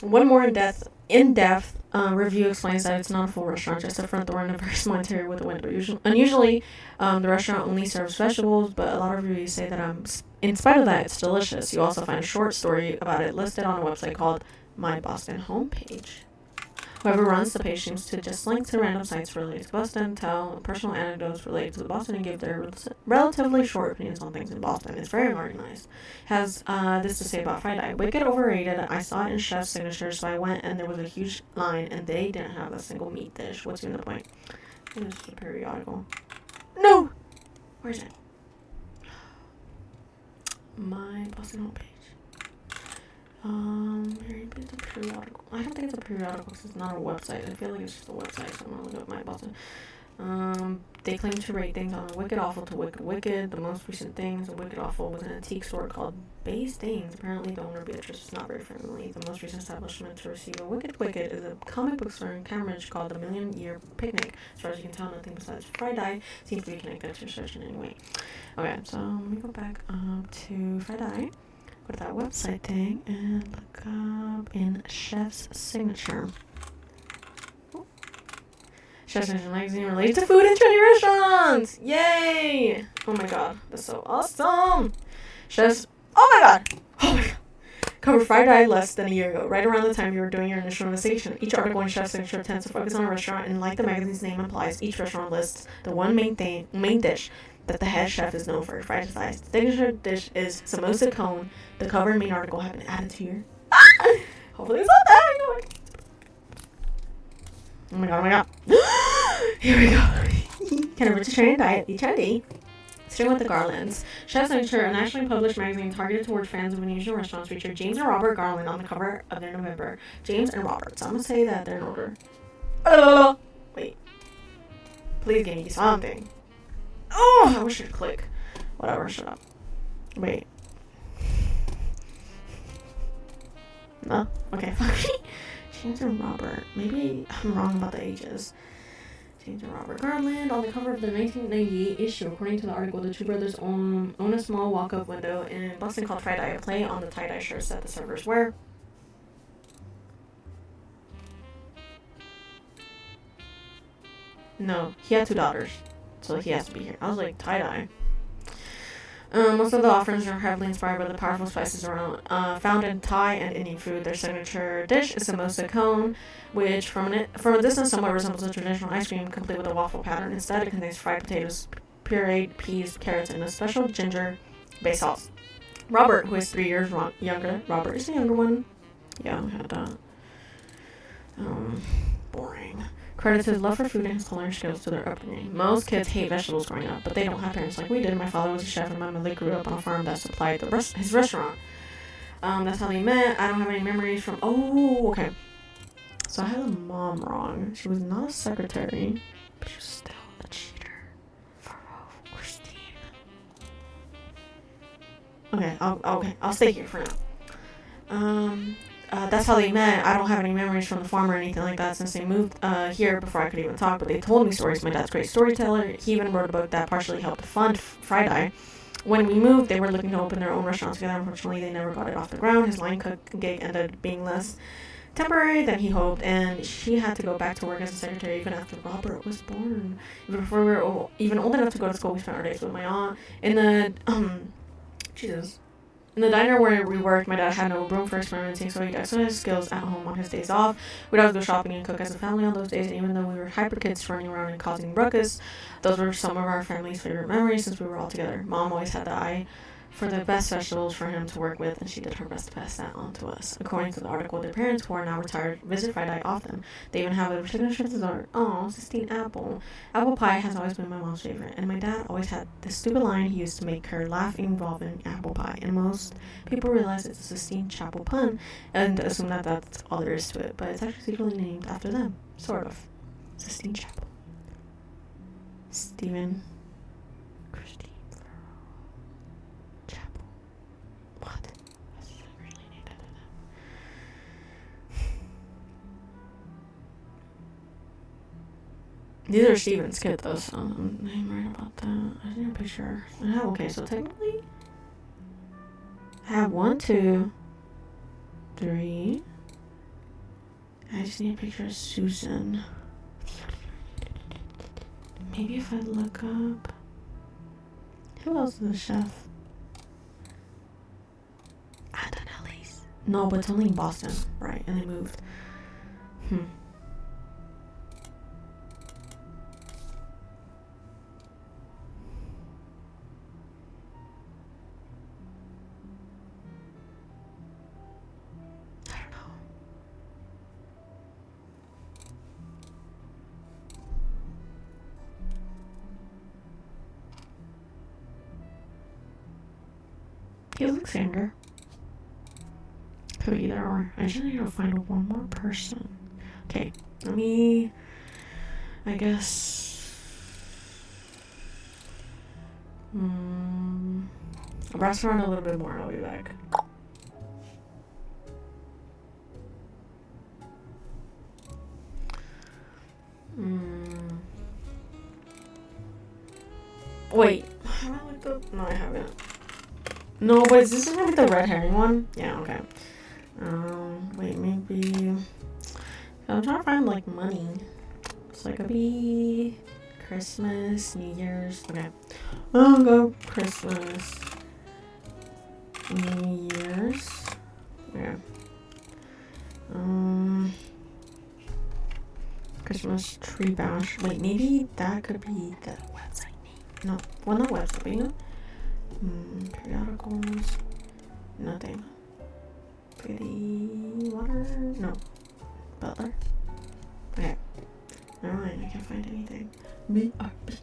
One more in-depth review explains that it's not a full restaurant, just a front door and a very small interior with a window. Unusually, the restaurant only serves vegetables, but a lot of reviews say that in spite of that, it's delicious. You also find a short story about it listed on a website called My Boston Homepage. Whoever runs the page seems to just link to random sites related to Boston, tell personal anecdotes related to Boston, and give their relatively short opinions on things in Boston. It's very organized. Has this to say about Fried Die. Wicked overrated. I saw it in Chef's Signature, so I went and there was a huge line, and they didn't have a single meat dish. What's even the point? This is a periodical. No! Where's it? My Boston homepage. Mary-Beth, a periodical. I don't think it's a periodical because it's not a website. I feel like it's just a website, so I'm gonna look up My Boston. They claim to rate things on a Wicked Awful to Wicked Wicked. The most recent things, a Wicked Awful was an antique store called Bay's Things. Apparently, the owner Beatrice is not very friendly. The most recent establishment to receive a Wicked Wicked is a comic book store in Cambridge called The Million Year Picnic. As far as you can tell, nothing besides Fried Die seems to be connected to your search in any way. Okay, so let me go back to Fried Die. Go to that website thing and look up in Chef's Signature. Oh. Chef's Signature magazine related to food and trendy restaurants! Yay! Oh my god, that's so awesome! Chef's. Oh my god! Oh my god! Covered Fried Die less than a year ago, right around the time you were doing your initial investigation. Each article in Chef's Signature tends to focus on a restaurant, and like the magazine's name implies, each restaurant lists the one main dish that the head chef is known for. Fried Die. The signature dish is samosa cone. The cover and main article have been added to your. Hopefully it's not that. Oh my god! Oh my god! Here we go. Can a vegetarian diet be trendy? Starting with the Garlands. Chef's Signature, a nationally published magazine targeted towards fans of unusual restaurants, featured James and Robert Garland on the cover of their November. James and Robert. So I'm gonna say that they're in order. Wait. Please give me something. Oh, I wish I'd click. Whatever, shut up. Wait. No? Okay, fuck me. James and Robert. Maybe I'm wrong about the ages. James and Robert Garland on the cover of the 1998 issue. According to the article, the two brothers own a small walk-up window in Boston called Fried Die, a play on the tie-dye shirts that the servers wear. No, he had 2 daughters, so he has to be here. I was like, tie-dye. Most of the offerings are heavily inspired by the powerful spices around found in Thai and Indian food. Their signature dish is samosa cone, which from a distance somewhat resembles a traditional ice cream, complete with a waffle pattern. Instead, it contains fried potatoes, pureed peas, carrots, and a special ginger-based sauce. Robert, who is 3 years younger, Robert is the younger one. Yeah, we had that. Boring. Credits his love for food and his culinary skills to their upbringing. Most kids hate vegetables growing up, but they don't have parents like we did. My father was a chef, and my mother grew up on a farm that supplied his restaurant. That's how they met. I don't have any memories from. Oh, okay. So I had the mom wrong. She was not a secretary, but she was still a cheater. For Christine. Okay, I'll stay here for now. That's how they met. I don't have any memories from the farm or anything like that since they moved here before I could even talk, but they told me stories. My dad's a great storyteller. He even wrote a book that partially helped fund Fried Die. When we moved, they were looking to open their own restaurant together. Unfortunately, they never got it off the ground. His line cook gig ended up being less temporary than he hoped, and she had to go back to work as a secretary even after Robert was born. Even before we were even old enough to go to school, we spent our days with my aunt in the Jesus. In the diner where we worked, my dad had no room for experimenting, so he'd exercise his skills at home on his days off. We'd always go shopping and cook as a family on those days, and even though we were hyper kids running around and causing ruckus, those were some of our family's favorite memories since we were all together. Mom always had the eye for the best vegetables for him to work with, and she did her best to pass that on to us. According to the article, their parents, who are now retired, visit Friday often. They even have a particular shift dessert. Oh, Sistine apple. Apple pie has always been my mom's favorite, and my dad always had this stupid line he used to make her laugh involving apple pie, and most people realize it's a Sistine Chapel pun and assume that that's all there is to it, but it's actually secretly named after them. Sort of. Sistine Chapel. Stephen Christine Chapel. What? That's really named after them. These are Stephen's kids, though, so I'm right about that. I need a picture. Okay, so technically, I have 1, 2, 3. I just need a picture of Susan. Maybe if I look up. Who else is a chef? Antonelli's. No, but it's only in Boston, right? And they moved. He looks younger. Could be either or. I just need to find one more person. Okay, let me. I guess. I'll browse around a little bit more. I'll be back. Wait. Have I looked up? No, I haven't. No, but is this gonna be the red herring one? Yeah, okay. Wait, maybe. I'm trying to find like money. So it could be Christmas, New Year's. Okay. I'll go Christmas, New Year's. Yeah. Christmas tree bash. Wait, maybe that could be the website name. No, well, not website, but you know. Periodicals. Nothing. Pretty water. No. Butler. Okay. Never mind. I can't find anything. B-R-B.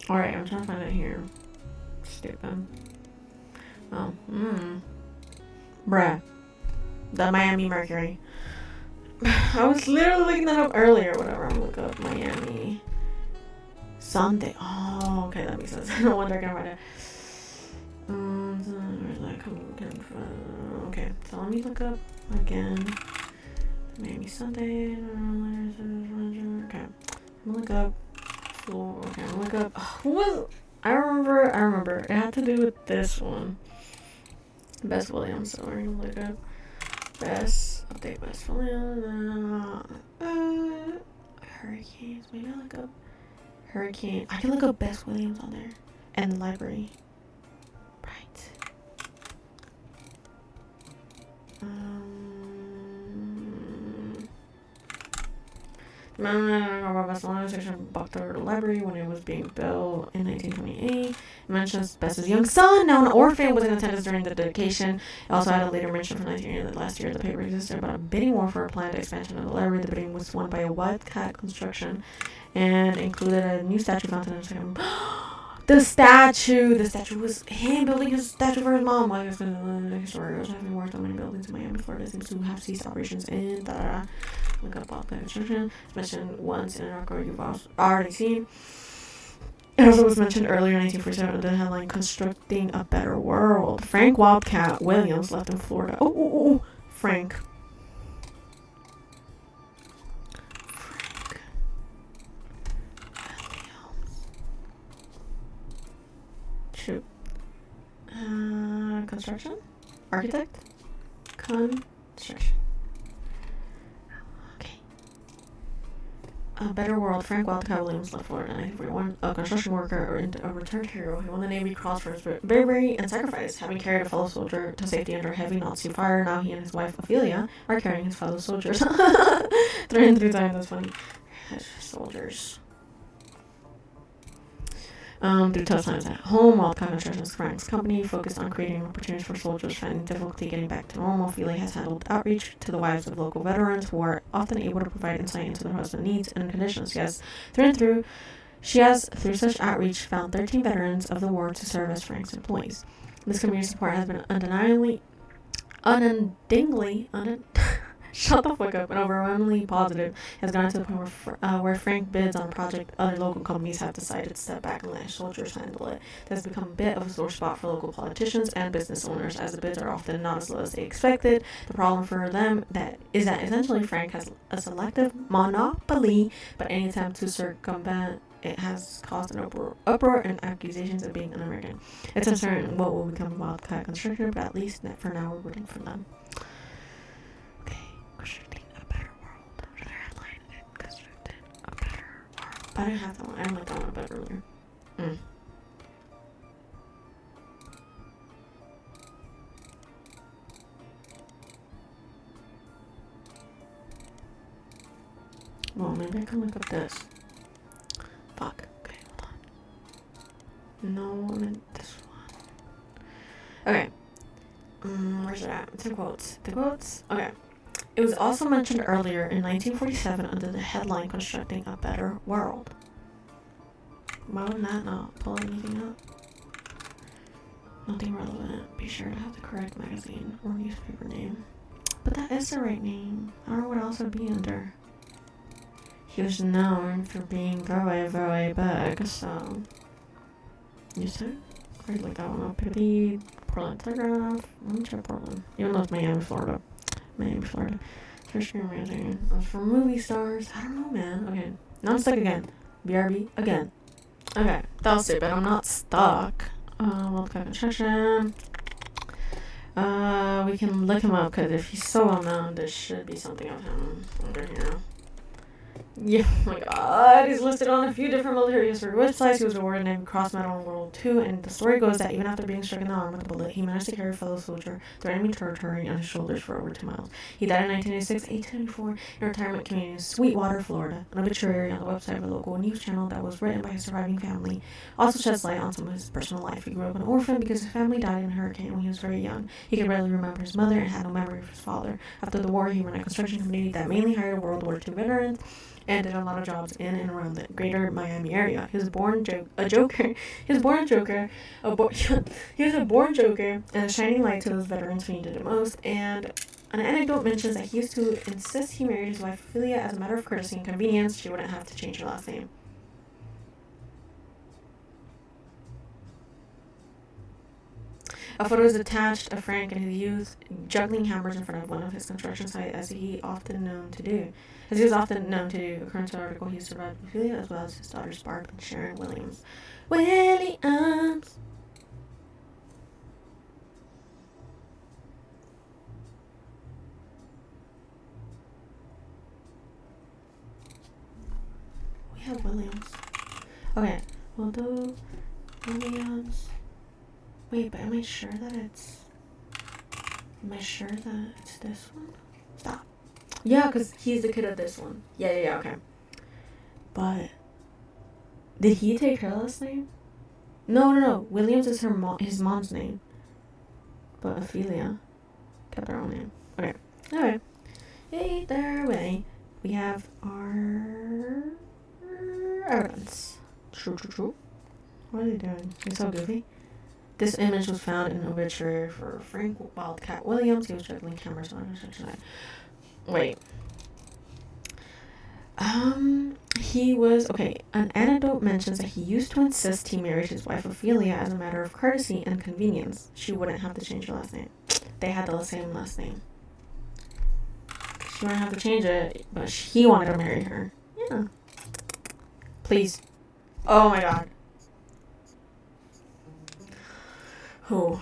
Alright, I'm trying to find it here. Stupid. Oh, Bruh. The Miami Mercury. I was literally looking that up earlier. Whatever, I'm gonna look up Miami Sunday. Oh, okay, that makes sense. No wonder I can find it. Where's that coming from? Okay, so let me look up again. Miami Sunday. Okay, I'm gonna look up. Okay, I'm gonna look up. Who was? I remember. It had to do with this one. Bess Williams. So we're gonna look up Bess. Update Bess Williams. Hurricanes. Maybe I'll look up Hurricane. I can look up Bess Williams on there. And the library. Right. Bess Williams section bought the library when it was being built in 1928. It mentions Bess's young son, now an orphan, was in attendance during the dedication. It also had a later mention from 1980 that last year the paper existed about a bidding war for a planned expansion of the library. The bidding was won by a Wildcat Construction and included a new statue fountain. The statue was him building his statue for his mom. Like I said, the historians having worked on many buildings in Miami, Florida, seems to have ceased operations in look up all the construction. It's mentioned once in an article you've already seen. It also was mentioned earlier in 1947 in the headline "Constructing a Better World." Frank Wildcat Williams left in Florida. Frank. shoot. Construction? Architect? Construction. Okay. A Better World. Frank Wildcat Williams left Florida in 1941. A construction worker and a returned hero. He won the Navy Cross for his bravery and sacrifice, having carried a fellow soldier to safety under heavy Nazi fire. Now he and his wife Ophelia are carrying his fellow soldiers. 3 times, that's funny. Soldiers. Through tough times at home, Wildcat Construction is Frank's company, focused on creating opportunities for soldiers finding difficulty getting back to normal. Ophelia has handled outreach to the wives of local veterans who are often able to provide insight into their husband's needs and conditions. She has, through such outreach, found 13 veterans of the war to serve as Frank's employees. This community support has been shut the fuck up, and overwhelmingly positive, has gone to the point where Frank bids on a project other local companies have decided to step back and let soldiers handle it. This has become a bit of a sore spot for local politicians and business owners, as the bids are often not as low as they expected. The problem for them is that essentially Frank has a selective monopoly, but any attempt to circumvent it has caused an uproar and accusations of being un-American. It's uncertain what will become of Wildcat Construction, but at least for now we're rooting for them. Constructing a better world. Another headline. Constructed a better world. I didn't have that one. I didn't like that one a bit earlier. Well, maybe I can look up this. Fuck. Okay, hold on. No, I meant this one. Okay. Where's it at? It's in quotes. The quotes? Okay. It was also mentioned earlier in 1947 under the headline Constructing a Better World. Why would that not pull anything up? Nothing relevant. Be sure to have the correct magazine or newspaper name. But that is the right name. I don't know what else it would be under. He was known for being very, very big, so... You said? I'd like that one up. Maybe Portland Telegraph. Let me check Portland. Even though it's Miami, Florida. Roottreemania magazine. That was for movie stars. I don't know, man. Okay. Now I'm stuck again. BRB again. Okay. That was stupid. I'm not stuck. Wildcat Construction. We can look him up because if he's so well known, there should be something of him under here. Yeah, oh my god, he's listed on a few different military history websites. He was awarded a Navy Cross Medal in World War II, and the story goes that even after being struck in the arm with a bullet, he managed to carry a fellow soldier through enemy territory on his shoulders for over 2 miles. He died in 1986, 1874, in a retirement community in Sweetwater, Florida. An obituary on the website of a local news channel that was written by his surviving family also sheds light on some of his personal life. He grew up an orphan because his family died in a hurricane when he was very young. He could barely remember his mother and had no memory of his father. After the war, he ran a construction company that mainly hired World War II veterans and did a lot of jobs in and around the greater Miami area. He was born a joker. He was a born joker and a shining light to those veterans who needed it most. And an anecdote mentions that he used to insist he married his wife Ophelia as a matter of courtesy and convenience. She wouldn't have to change her last name. A photo is attached of Frank in his youth juggling hammers in front of one of his construction sites, as he was often known to do. According to the article, he survived Ophelia as well as his daughters Barb and Sharon Williams. We have Williams. Okay, we'll do Williams. Wait, but am I sure that it's this one? Stop. Yeah, because he's the kid of this one. Yeah, okay. But, did he take her last name? No. Williams is his mom's name. But Ophelia kept her own name. Okay. Alright. Either way, we have our evidence. True. What are they doing? He's so goofy. This image was found in an obituary for Frank Wildcat Williams. He was juggling cameras on construction site. Wait. An anecdote mentions that he used to insist he married his wife Ophelia as a matter of courtesy and convenience. She wouldn't have to change her last name. They had the same last name. She wouldn't have to change it, but he wanted to marry her. Yeah. Please. Oh my god. Who?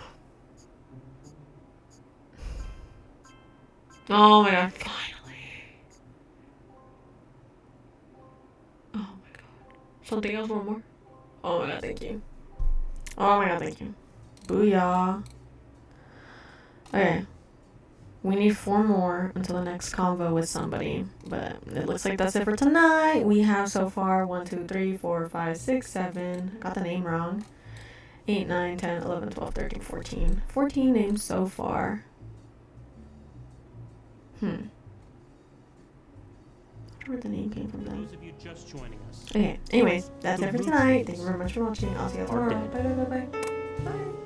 Oh my god, finally. Oh my god. Something else, one more? Oh my god, thank you. Oh my god, thank you. Booyah. Okay. We need 4 more until the next convo with somebody. But it looks like that's it for tonight. We have so far 1, 2, 3, 4, 5, 6, 7. Got the name wrong. 8, 9, 10, 11, 12, 13, 14. 14 names so far. I wonder where the name came from then. Those of you just joining us. Okay, anyways, that's it for tonight. Thank you very much for watching. I'll see you tomorrow. Bye, bye, bye, bye. Bye.